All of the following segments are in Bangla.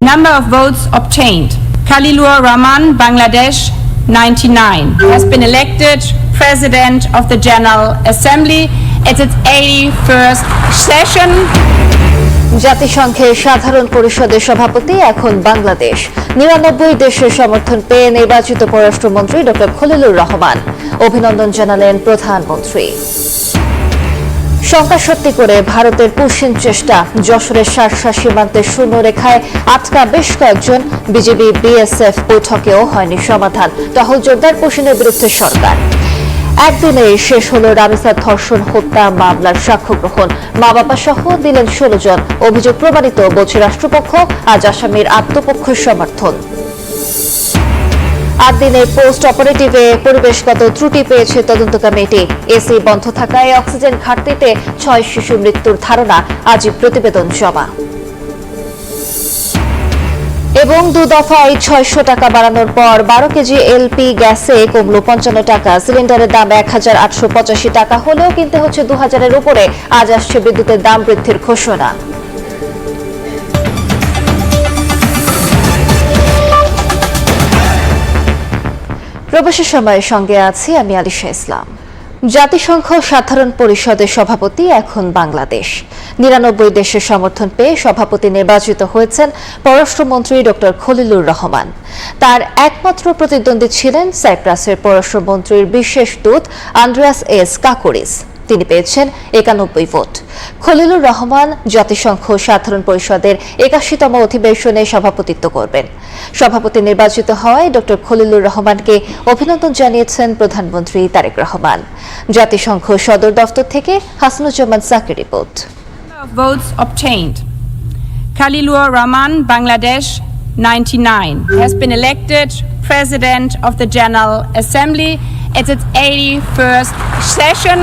Number of votes obtained. Khalilur Rahman, Bangladesh, 99, has been elected President of the General Assembly at its 81st session. জাতিসংঘের সাধারণ পরিষদের সভাপতি এখন বাংলাদেশ। 99 দেশের সমর্থন পেয়ে নির্বাচিত পররাষ্ট্রমন্ত্রী ডক্টর খলিলুর রহমান। অভিনন্দন জানালেন প্রধানমন্ত্রী। শঙ্কা সত্যি করে ভারতের পুশিন চেষ্টা। যশোরের শার্শা সীমান্তের শূন্য রেখায় আটকা বেশ কয়েকজন বিজেপি বিএসএফ বৈঠকেও হয়নি সমাধান। টহল জোরদার পুশিনের বিরুদ্ধে সরকার। একদিনে শেষ হলো রামেসার ধর্ষণ হত্যা মামলার সাক্ষ্য গ্রহণ। মা বাবা সহ দিলেন 16 জন। অভিযোগ প্রমাণিত বলছে রাষ্ট্রপক্ষ। আজ আসামির আত্মপক্ষ সমর্থন। 8 দিনে পোস্ট অপারেটিভে পরিবেশগত ত্রুটি পেয়েছে তদন্ত কমিটি। এসি বন্ধ থাকায় অক্সিজেন ঘাটতিতে 6 শিশু মৃত্যুর ধারণা। আজই প্রতিবেদন জমা। এবং 2 দফায় 600 টাকা বাড়ানোর পর 12 কেজি এলপি গ্যাসে কমলো 55 টাকা। সিলিন্ডারের দাম 1885 টাকা হলেও কিনতে হচ্ছে 2000-এর উপরে। আজ আসছে বিদ্যুতের দাম বৃদ্ধির ঘোষণা। প্রবাসের সময়ের সঙ্গে আছি আমি আলিশা ইসলাম। জাতিসংঘ সাধারণ পরিষদের সভাপতি এখন বাংলাদেশ। 99 দেশের সমর্থন পেয়ে সভাপতি নির্বাচিত হয়েছেন পররাষ্ট্রমন্ত্রী ডক্টর খলিলুর রহমান। তার একমাত্র প্রতিদ্বন্দ্বী ছিলেন সাইপ্রাসের পররাষ্ট্রমন্ত্রীর বিশেষ দূত আন্দ্রেয়াস এস কাকোরিস। তিনি পেয়েছেন 91 ভোট। খলিলুর রহমান জাতিসংঘ সাধারণ পরিষদের 81তম অধিবেশনে সভাপতিত্ব করবেন। সভাপতি নির্বাচিত হওয়ায় ডক্টর খলিলুর রহমানকে অভিনন্দন জানিয়েছেন প্রধানমন্ত্রী তারেক রহমান। জাতিসংঘ সদর দফতর থেকে Hasanuzzaman Shakir report. Votes obtained. Khalilur Rahman, Bangladesh, 99, has been elected President of the General Assembly at its 81st session.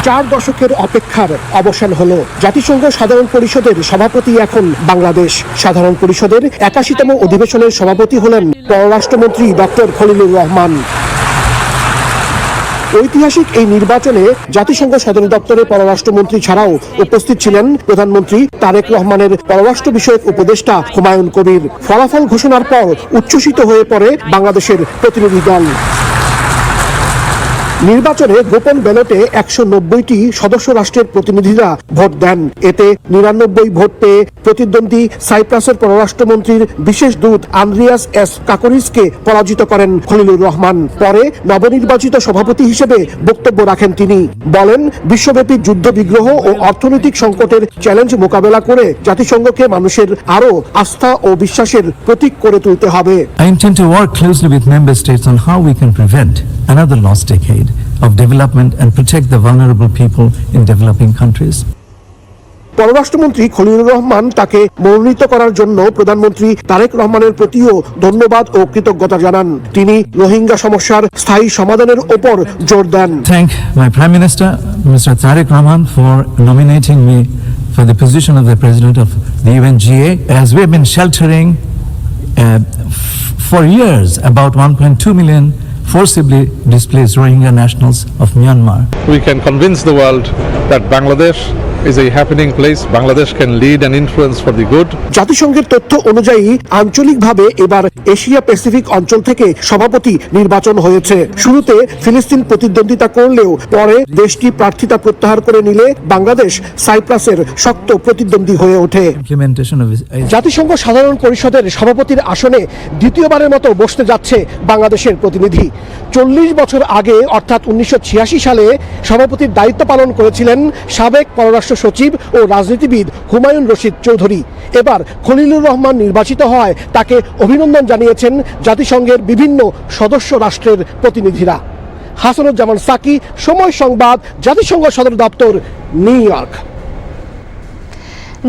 4 দশকের অপেক্ষার অবসান হলো। জাতিসংঘ সাধারণ পরিষদের সভাপতি এখন বাংলাদেশ। সাধারণ পরিষদের 81তম অধিবেশনের সভাপতি হলেন পররাষ্ট্রমন্ত্রী ডক্টর খলিলুর রহমান। ঐতিহাসিক এই নির্বাচনে জাতিসংঘ সদর দপ্তরের পররাষ্ট্রমন্ত্রী ছাড়াও উপস্থিত ছিলেন প্রধানমন্ত্রী তারেক রহমানের পররাষ্ট্র বিষয়ক উপদেষ্টা হুমায়ুন কবির। ফলাফল ঘোষণার পর উচ্ছ্বসিত হয়ে পড়ে বাংলাদেশের প্রতিনিধি দল। নির্বাচনে গোপন ব্যালটে 190টি সদস্য রাষ্ট্রের প্রতিনিধিরা ভোট দেন। এতে 99 ভোট পেয়ে প্রতিদ্বন্দ্বী সাইপ্রাসের পররাষ্ট্রমন্ত্রীর বিশেষ দূত আন্দ্রেয়াস এস কাকোরিসকে পরাজিত করেন খলিলুর রহমান। পরে নবনির্বাচিত সভাপতি হিসেবে বক্তব্য রাখেন তিনি। বলেন, বিশ্বব্যাপী যুদ্ধ বিগ্রহ ও অর্থনৈতিক সংকটের চ্যালেঞ্জ মোকাবেলা করে জাতিসংঘকে মানুষের আরো আস্থা ও বিশ্বাসের প্রতীক করে তুলতে হবে। I intend to work closely with member states on how we can prevent another lost decade of development and protect the vulnerable people in developing countries. পররাষ্ট্রমন্ত্রী খলিলুর রহমান তাকে মনোনীত করার জন্য প্রধানমন্ত্রী তারেক রহমানের প্রতিও ধন্যবাদ ও কৃতজ্ঞতা জানান। তিনি রোহিঙ্গা সমস্যার স্থায়ী সমাধানের উপর জোর দেন। Thank my Prime Minister, Mr. Tariq Rahman, for nominating me for the position of the President of the UNGA, as we have been sheltering for years about 1.2 million forcibly displaced Rohingya nationals of Myanmar. We can convince the world that Bangladesh is a happening place. Bangladesh can lead and influence for the good. জাতিসংঘের তথ্য অনুযায়ী আঞ্চলিকভাবে এবার এশিয়া প্যাসিফিক অঞ্চল থেকে সভাপতি নির্বাচন হয়েছে। শুরুতে ফিলিস্তিন প্রতিদ্বন্দ্বিতা করলেও পরে দেশটি প্রার্থিতা প্রত্যাহার করে নিলে বাংলাদেশ সাইপ্রাসের শক্ত প্রতিদ্বন্দ্বী হয়ে ওঠে। জাতিসংঘ সাধারণ পরিষদের সভাপতির আসনে দ্বিতীয়বারের মতো বসতে যাচ্ছে বাংলাদেশের প্রতিনিধি। 40 বছর আগে অর্থাৎ 1986 সালে সভাপতির দায়িত্ব পালন করেছিলেন সাবেক পররাষ্ট্র সচিব ও রাজনীতিবিদ হুমায়ুন রশিদ চৌধুরী। এবার খলিলুর রহমান নির্বাচিত হয় তাকে অভিনন্দন জানিয়েছেন জাতিসংঘের বিভিন্ন সদস্য রাষ্ট্রের প্রতিনিধিরা। হাসানুজ্জামান সাকি, সময় সংবাদ, জাতিসংঘ সদর দপ্তর, নিউ ইয়র্ক।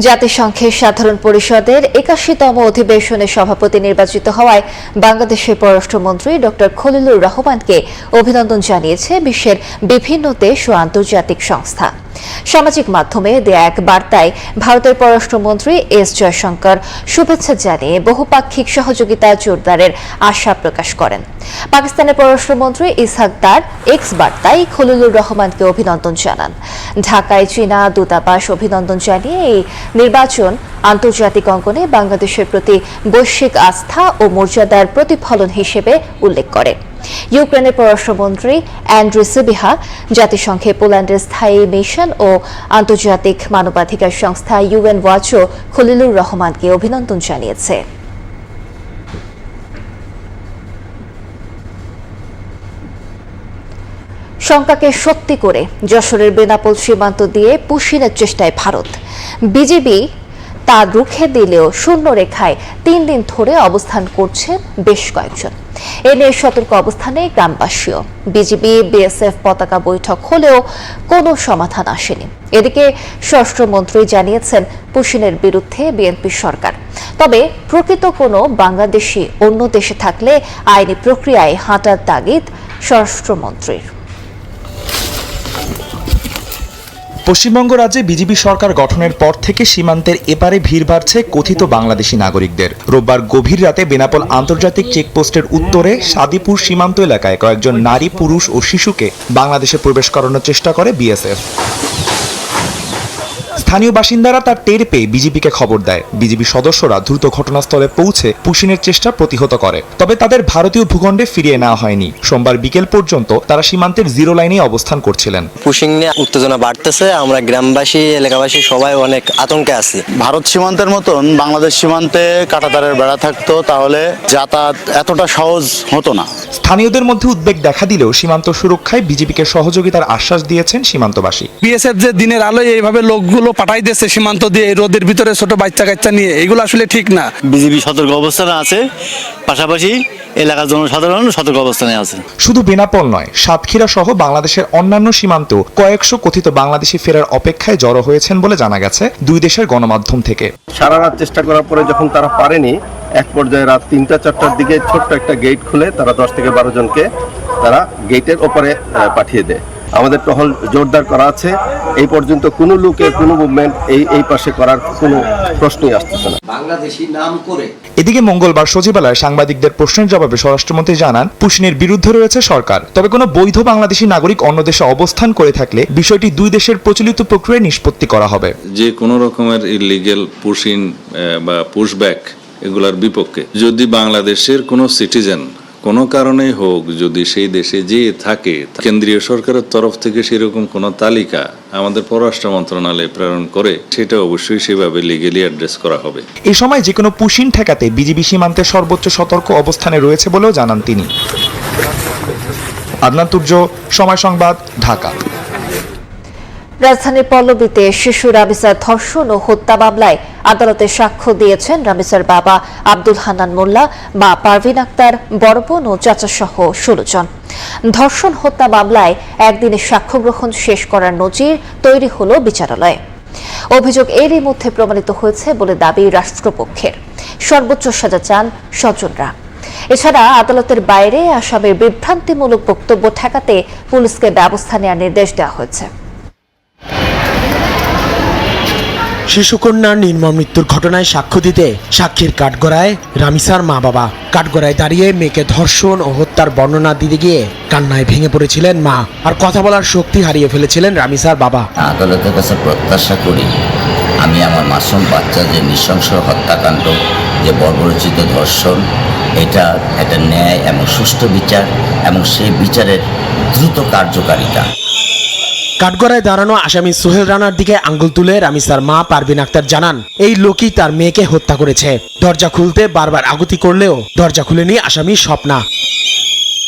জাতিসংঘের সাধারণ পরিষদের 81তম অধিবেশনে সভাপতি নির্বাচিত হওয়ায় বাংলাদেশের পররাষ্ট্রমন্ত্রী ডক্টর খলিলুর রহমানকে অভিনন্দন জানিয়েছে বিশ্বের বিভিন্ন দেশ ও আন্তর্জাতিক সংস্থা। সামাজিক মাধ্যমে দেয়া এক বার্তায় ভারতের পররাষ্ট্রমন্ত্রী এস জয়শঙ্কর শুভেচ্ছা জানিয়ে বহুপাক্ষিক সহযোগিতা জোরদারের আশা প্রকাশ করেন। পাকিস্তানের পররাষ্ট্রমন্ত্রী ইসহাক দার এক্স বার্তায় খলিলুর রহমানকে অভিনন্দন জানান। ঢাকায় চীনা দূতাবাস অভিনন্দন জানিয়ে এই নির্বাচন আন্তর্জাতিক অঙ্গনে বাংলাদেশের প্রতি বৈশ্বিক আস্থা ও মর্যাদার প্রতিফলন হিসেবে উল্লেখ করে। ইউক্রেনের পররাষ্ট্রমন্ত্রী অ্যান্ড্রি সিবিহা জাতিসংঘে পোল্যান্ডের স্থায়ী মিশন ও আন্তর্জাতিক মানবাধিকার সংস্থা ইউএন ওয়াচও খলিলুর রহমানকে অভিনন্দন জানিয়েছে। শঙ্কাকে সত্যি করে যশোরের বেনাপোল সীমান্ত দিয়ে পুশিনের চেষ্টায় ভারত। বিজিবি তা রুখে দিলেও শূন্য রেখায় 3 দিন ধরে অবস্থান করছেন বেশ কয়েকজন। এ নিয়ে সতর্ক অবস্থানে গ্রামবাসীও। বিজিবি বিএসএফ পতাকা বৈঠক হলেও কোনো সমাধান আসেনি। এদিকে স্বরাষ্ট্রমন্ত্রী জানিয়েছেন পুশিনের বিরুদ্ধে বিএনপি সরকার, তবে প্রকৃত কোনো বাংলাদেশি অন্য দেশে থাকলে আইনি প্রক্রিয়ায় হাঁটার তাগিদ স্বরাষ্ট্রমন্ত্রীর। পশ্চিমবঙ্গ রাজ্যে বিজেপি সরকার গঠনের পর থেকে সীমান্তের এপারে ভিড় বাড়ছে কথিত বাংলাদেশি নাগরিকদের। রোববার গভীর রাতে বেনাপোল আন্তর্জাতিক চেকপোস্টের উত্তরে সাদিপুর সীমান্ত এলাকায় কয়েকজন নারী, পুরুষ ও শিশুকে বাংলাদেশে প্রবেশ করানোর চেষ্টা করে বিএসএফ। স্থানীয় বাসিন্দারা তার টের পেয়ে বিজেপিকে খবর দেয়। বিজেপি সদস্যরা দ্রুত ঘটনাস্থলে পৌঁছে পুশিনের চেষ্টা প্রতিহত করে, তবে তাদের ভারতীয় ভূখণ্ডে ফিরিয়ে নেওয়া হয়নি। সোমবার বিকেল পর্যন্ত তারা সীমান্তের জিরো লাইনে অবস্থান করছিলেন। পুশিং নিয়ে উত্তেজনা বাড়তেছে, আমরা গ্রামবাসী, এলাকাবাসী সবাই অনেক আতঙ্কে আছি। ভারত সীমান্তের মতন বাংলাদেশ সীমান্তে কাঁটাতারের বেড়া থাকতো তাহলে যাতায়াত এতটা সহজ হতো না। স্থানীয়দের মধ্যে উদ্বেগ দেখা দিলেও সীমান্ত সুরক্ষায় বিজেপিকে সহযোগিতার আশ্বাস দিয়েছেন সীমান্তবাসী। বিএসএফ যে দিনের আলোয় এইভাবে লোকগুলো পাঠাই দিয়েছে সীমান্ত দিয়ে রোদের ভিতরে ছোট বাচ্চা কাচ্চা নিয়ে, এগুলো আসলে ঠিক না। বিজেপি সতর্ক অবস্থানে আছে, পাশাপাশি এলাকার জনসাধারণ সতর্ক অবস্থানে আছে। শুধু বেনাপোল নয়, সাতক্ষীরা সহ বাংলাদেশের অন্যান্য সীমান্ত কয়েকশো কথিত বাংলাদেশি ফেরার অপেক্ষায় জড়ো হয়েছেন বলে জানা গেছে দুই দেশের গণমাধ্যম থেকে। সারা রাত চেষ্টা করার পরে যখন তারা পারেনি, এক পর্যায়ে রাত 3টা-4টার দিকে ছোট্ট একটা গেট খুলে তারা 10 থেকে 12 জনকে তারা গেটের ওপরে পাঠিয়ে দেয়। আমাদের টহল জোরদার করা আছে। এই পর্যন্ত কোনো লোকের কোনো মুভমেন্ট এই পাশে করার কোনো প্রশ্নই আসতেছে না। বাংলাদেশি নাম করে। এদিকে মঙ্গলবার সচিবালয়ে সাংবাদিকদের প্রশ্নের জবাবে স্বরাষ্ট্রমন্ত্রী জানান, পুশিনের বিরুদ্ধে রয়েছে সরকার, তবে কোনো বৈধ বাংলাদেশি নাগরিক অন্য দেশে অবস্থান করে থাকলে বিষয়টি দুই দেশের প্রচলিত প্রক্রিয়ায় নিষ্পত্তি করা হবে। যে কোনো রকমের ইলিগেল পুশিন বা পুশব্যাক এগুলার বিপক্ষে যদি বাংলাদেশের কোনো সিটিজেন কোনো কারণেই হোক যদি সেই দেশে যেয়ে থাকে, কেন্দ্রীয় সরকারের তরফ থেকে সেরকম কোনো তালিকা আমাদের পররাষ্ট্র মন্ত্রণালয়ে প্রেরণ করে সেটা অবশ্যই সেভাবে লিগ্যালি অ্যাড্রেস করা হবে। এই সময় যে কোনো পুশিন ঠেকাতে বিজিবি সীমান্তে সর্বোচ্চ সতর্ক অবস্থানে রয়েছে বলেও জানান তিনি। আদনান তুর্য, সময় সংবাদ, ঢাকা। রাজধানীর পল্লবীতে শিশু রামিসার ধর্ষণ ও হত্যা মামলায় আদালতে সাক্ষ্য দিয়েছেন রামিসার বাবা আব্দুল হান্নান মোল্লা, মা পারভিন আক্তার, বড় বোন ও চাচা সহ 16 জন। ধর্ষণ হত্যা মামলায় একদিনে সাক্ষ্য গ্রহণ শেষ করার নজির তৈরি হল বিচারালয়ে। অভিযোগ এরই মধ্যে প্রমাণিত হয়েছে বলে দাবি রাষ্ট্রপক্ষের। সর্বোচ্চ সাজা চান স্বজনরা। এছাড়া আদালতের বাইরে আসামির বিভ্রান্তিমূলক বক্তব্য ঠেকাতে পুলিশকে ব্যবস্থা নেওয়ার নির্দেশ দেওয়া হয়েছে। শিশুকন্যার নির্মম মৃত্যুর ঘটনায় সাক্ষ্য দিতে সাক্ষীর কাঠগড়ায় রামিসার মা বাবা। কাঠগড়ায় দাঁড়িয়ে মেয়েকে ধর্ষণ ও হত্যার বর্ণনা দিতে গিয়ে কান্নায় ভেঙে পড়েছিলেন মা, আর কথা বলার শক্তি হারিয়ে ফেলেছিলেন রামিসার বাবা। আদালতের কাছে প্রত্যাশা করি আমি আমার মাসুম বাচ্চা যে নৃশংস হত্যাকাণ্ড, যে বর্বরচিত ধর্ষণ, এটা একটা ন্যায় এবং সুষ্ঠু বিচার এবং সেই বিচারের দ্রুত কার্যকারিতা। কাঠগড়ায় দাঁড়ানো আসামি সোহেল রানার দিকে আঙ্গুল তুলে রামিসার মা পারভিন আক্তার জানান, এই লোকই তার মেয়েকে হত্যা করেছে। দরজা খুলতে বারবার আগুতি করলেও দরজা খুলেনি আসামি স্বপ্না।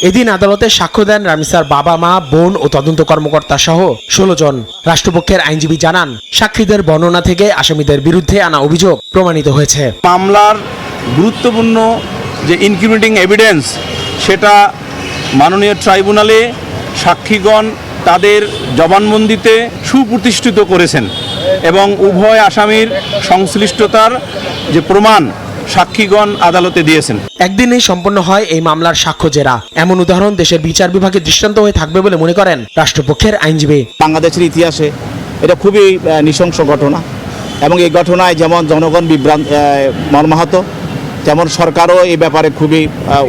এদিন আদালতে সাক্ষ্য দেন রামিসার বাবা, মা, বোন ও তদন্ত কর্মকর্তা সহ 16 জন। রাষ্ট্রপক্ষের আইনজীবী জানান, সাক্ষীদের বর্ণনা থেকে আসামিদের বিরুদ্ধে আনা অভিযোগ প্রমাণিত হয়েছে। মামলার গুরুত্বপূর্ণ যে ইনক্রিমিনেটিং এভিডেন্স সেটা মাননীয় ট্রাইব্যুনালে সাক্ষীগণ তাদের জবানবন্দিতে সুপ্রতিষ্ঠিত করেছেন এবং উভয় আসামির সংশ্লিষ্টতার যে প্রমাণ সাক্ষীগণ আদালতে দিয়েছেন। একদিনেই সম্পন্ন হয় এই মামলার সাক্ষ্য জেরা। এমন উদাহরণ দেশের বিচার বিভাগে দৃষ্টান্ত হয়ে থাকবে বলে মনে করেন রাষ্ট্রপক্ষের আইনজীবী। বাংলাদেশের ইতিহাসে এটা খুবই নৃশংস ঘটনা এবং এই ঘটনায় যেমন জনগণ মর্মাহত, তেমন সরকারও এই ব্যাপারে খুবই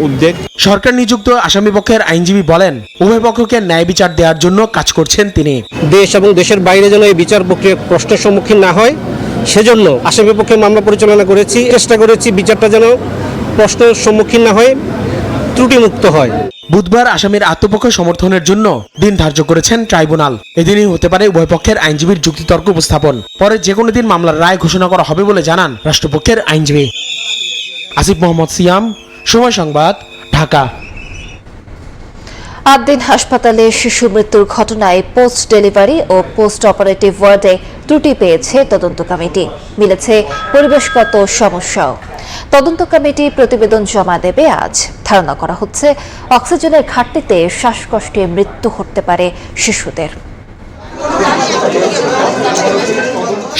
উদ্বেগ। সরকার নিযুক্ত আসামি পক্ষের আইনজীবী বলেন, উভয় পক্ষকে ন্যায় বিচার দেওয়ার জন্য কাজ করছেন তিনি। দেশ এবং দেশের বাইরে যেন এই বিচার প্রক্রিয়া প্রশ্নের সম্মুখীন না হয়, সেজন্য আসামি পক্ষে মামলা পরিচালনা করেছি, চেষ্টা করেছি বিচারটা যেন প্রশ্নের সম্মুখীন না হয়, ত্রুটিমুক্ত হয়। বুধবার আসামির আত্মপক্ষ সমর্থনের জন্য দিন ধার্য করেছেন ট্রাইব্যুনাল। এদিনই হতে পারে উভয় পক্ষের আইনজীবীর যুক্তিতর্ক উপস্থাপন। পরে যে কোনো দিন মামলার রায় ঘোষণা করা হবে বলে জানান রাষ্ট্রপক্ষের আইনজীবী। আসিফ মোহাম্মদ সিয়াম, সময় সংবাদ, ঢাকা। 8 দিন হাসপাতালে শিশু মৃত্যুর ঘটনায় পোস্ট ডেলিভারি ও পোস্ট অপারেটিভ ওয়ার্ডে ত্রুটি পেয়েছে তদন্ত কমিটি। মিলেছে পরিবেশগত সমস্যাও। তদন্ত কমিটি প্রতিবেদন জমা দেবে আজ। ধারণা করা হচ্ছে অক্সিজেনের ঘাটতিতে শ্বাসকষ্টে মৃত্যু হতে পারে শিশুদের।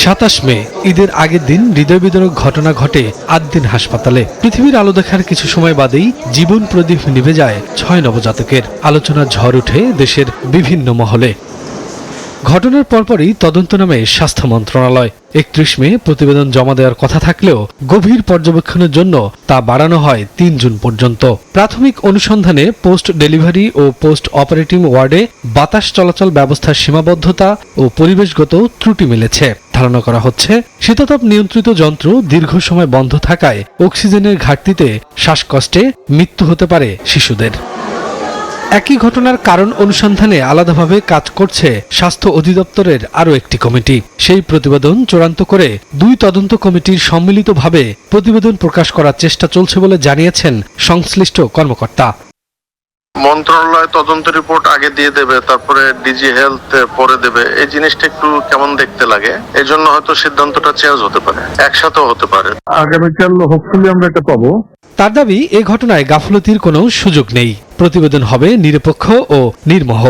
27 মে ঈদের আগের দিন হৃদয় বিদারক ঘটনা ঘটে 8 দিন হাসপাতালে। পৃথিবীর আলো দেখার কিছু সময় বাদেই জীবন প্রদীপ নিভে যায় 6 নবজাতকের। আলোচনার ঝড় ওঠে দেশের বিভিন্ন মহলে। ঘটনার পরপরই তদন্ত নামে স্বাস্থ্য মন্ত্রণালয়। 31 মে প্রতিবেদন জমা দেওয়ার কথা থাকলেও গভীর পর্যবেক্ষণের জন্য তা বাড়ানো হয় 3 জুন পর্যন্ত। প্রাথমিক অনুসন্ধানে পোস্ট ডেলিভারি ও পোস্ট অপারেটিভ ওয়ার্ডে বাতাস চলাচল ব্যবস্থার সীমাবদ্ধতা ও পরিবেশগত ত্রুটি মিলেছে। ধারণা করা হচ্ছে শীতাতপ নিয়ন্ত্রিত যন্ত্র দীর্ঘ সময় বন্ধ থাকায় অক্সিজেনের ঘাটতিতে শ্বাসকষ্টে মৃত্যু হতে পারে শিশুদের। একই ঘটনার কারণ অনুসন্ধানে আলাদাভাবে কাজ করছে স্বাস্থ্য অধিদপ্তরের আরও একটি কমিটি। সেই প্রতিবেদন চূড়ান্ত করে 2 তদন্ত কমিটির সম্মিলিতভাবে প্রতিবেদন প্রকাশ করার চেষ্টা চলছে বলে জানিয়েছেন সংশ্লিষ্ট কর্মকর্তা। মন্ত্রণালয় তদন্ত রিপোর্ট আগে দিয়ে দেবে, তারপরে ডিজি হেলথ পরে দেবে। এই জিনিসটা একটু কেমন দেখতে লাগে, এই জন্য হয়তো সিদ্ধান্তটা চেঞ্জ হতে পারে, একসাথেও হতে পারে। আগামীকাল হোপফুলি আমরা এটা পাবো। তার দাবি, এ ঘটনায় গাফলতির কোনো সুযোগ নেই। প্রতিবেদন হবে নিরপেক্ষ ও নির্মোহ।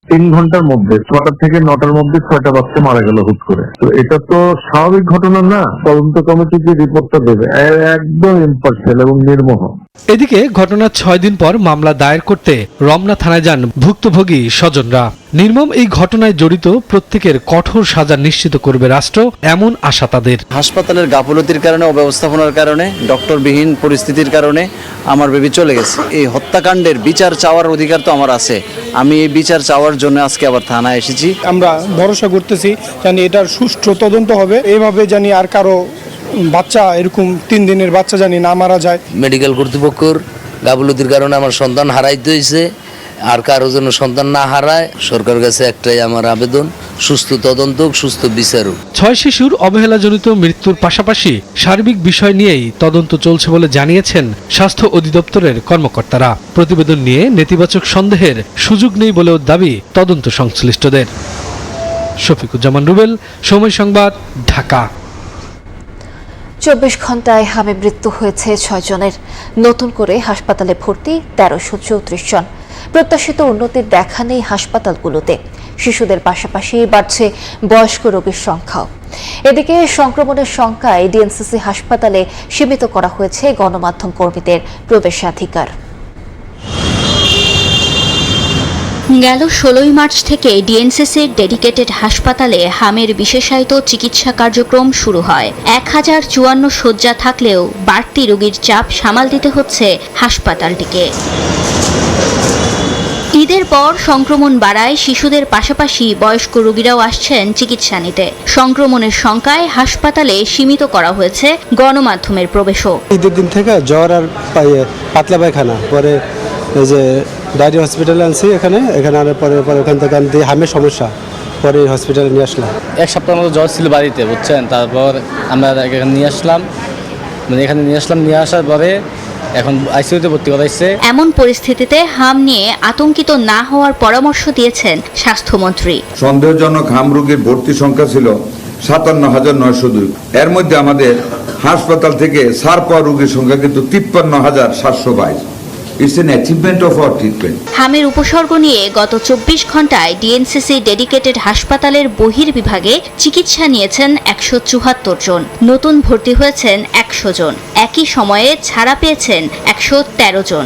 3 ঘন্টার মধ্যে 6টা থেকে 9টার মধ্যে 6টা বাচ্চা মারা গেল হুট করে। তো এটা তো স্বাভাবিক ঘটনা না। তদন্ত কমিটি যে রিপোর্টটা দেবে একদম ইম্পার্শিয়াল এবং নির্মোহ। এদিকে ঘটনার 6 দিন পর মামলা দায়ের করতে রমনা থানায় যান ভুক্তভোগী স্বজনরা। নির্মম এই ঘটনায় জড়িত প্রত্যেকের কঠোর সাজা নিশ্চিত করবে রাষ্ট্র, এমন আশা তাদের। হাসপাতালের গাফলতির কারণে, অব্যবস্থাপনার কারণে, ডক্টরবিহীন পরিস্থিতির কারণে আমার বেবি চলে গেছে। এই হত্যাকাণ্ডের বিচার চাওয়ার অধিকার তো আমার আছে। আমি এই বিচার চাওয়ার জন্য আজকে আবার থানায় এসেছি। আমরা ভরসা করতেছি জানি এটার সুষ্ঠু তদন্ত হবে, এইভাবে জানি আর কারো বাচ্চা এরকম 3 দিনের বাচ্চা জানি না মারা যায়। মেডিকেল কর্তৃপক্ষের গাফলতির কারণে আমার সন্তান হারাইতে হয়েছে, আর কারো জন্য সন্তান না হারায় সরকারের কাছে একটাই আমার আবেদন, সুস্থ তদন্ত, সুস্থ বিচারক। 6 শিশুর অবহেলাজনিত মৃত্যুর পাশাপাশি সার্বিক বিষয় নিয়েই তদন্ত চলছে বলে জানিয়েছেন স্বাস্থ্য অধিদপ্তরের কর্মকর্তারা। প্রতিবেদন নিয়ে নেতিবাচক সন্দেহের সুযোগ নেই বলেও দাবি তদন্ত সংশ্লিষ্টদের। শফিকুজ্জামান রুবেল, সময় সংবাদ, ঢাকা। 24 ঘন্টায় হামে মৃত্যু হয়েছে 6 জনের। নতুন করে হাসপাতালে ভর্তি 1334 জন। প্রত্যাশিত উন্নতির দেখা নেই হাসপাতালগুলোতে। শিশুদের পাশাপাশি বাড়ছে বয়স্ক রোগীর সংখ্যাও। এদিকে সংক্রমণের সংখ্যায় ডিএনসিসি হাসপাতালে সীমিত করা হয়েছে গণমাধ্যম কর্মীদের প্রবেশাধিকার। গেল 16 মার্চ থেকে ডিএনসিসির ডেডিকেটেড হাসপাতালে হামের বিশেষায়িত চিকিৎসা কার্যক্রম শুরু হয়। 1054 শয্যা থাকলেও বাড়তি রোগীর চাপ সামাল দিতে হচ্ছে হাসপাতালটিকে। ঈদের পর সংক্রমণ বাড়ায় শিশুদের পাশাপাশি বয়স্ক রোগীরাও আসছেন চিকিৎসা নিতে। সংক্রমণের সংখ্যায় হাসপাতালে সীমিত করা হয়েছে গণমাধ্যমের প্রবেশও। ঈদের দিন থেকে জ্বর আর পাতলা পায়খানা, পরে এই যে ডায়রি হসপিটালে আনছি, এখানে আনার পরে ওখান থেকে আনতে হামের সমস্যা, পরে হসপিটালে নিয়ে আসলাম। 1 সপ্তাহের মতো জ্বর ছিল বাড়িতে, বুঝছেন। তারপর আমরা এখানে নিয়ে আসলাম, নিয়ে আসার পরে এখন আইসিইউতে ভর্তি করাইছে। এমন পরিস্থিতিতে হাম নিয়ে আতঙ্কিত না হওয়ার পরামর্শ দিয়েছেন স্বাস্থ্যমন্ত্রী। সন্দেহজনক হাম রোগীর ভর্তি সংখ্যা ছিল 57,902। এর মধ্যে আমাদের হাসপাতাল থেকে সার পাওয়া রোগীর সংখ্যা কিন্তু 53,722। It's an achievement of our treatment. হামের উপসর্গ নিয়ে গত 24 ঘন্টায় ডিএনসিসি ডেডিকেটেড হাসপাতালের বহির্বিভাগে চিকিৎসা নিয়েছেন 174 জন। নতুন ভর্তি হয়েছেন 100 জন। একই সময়ে ছাড়া পেয়েছেন 113 জন।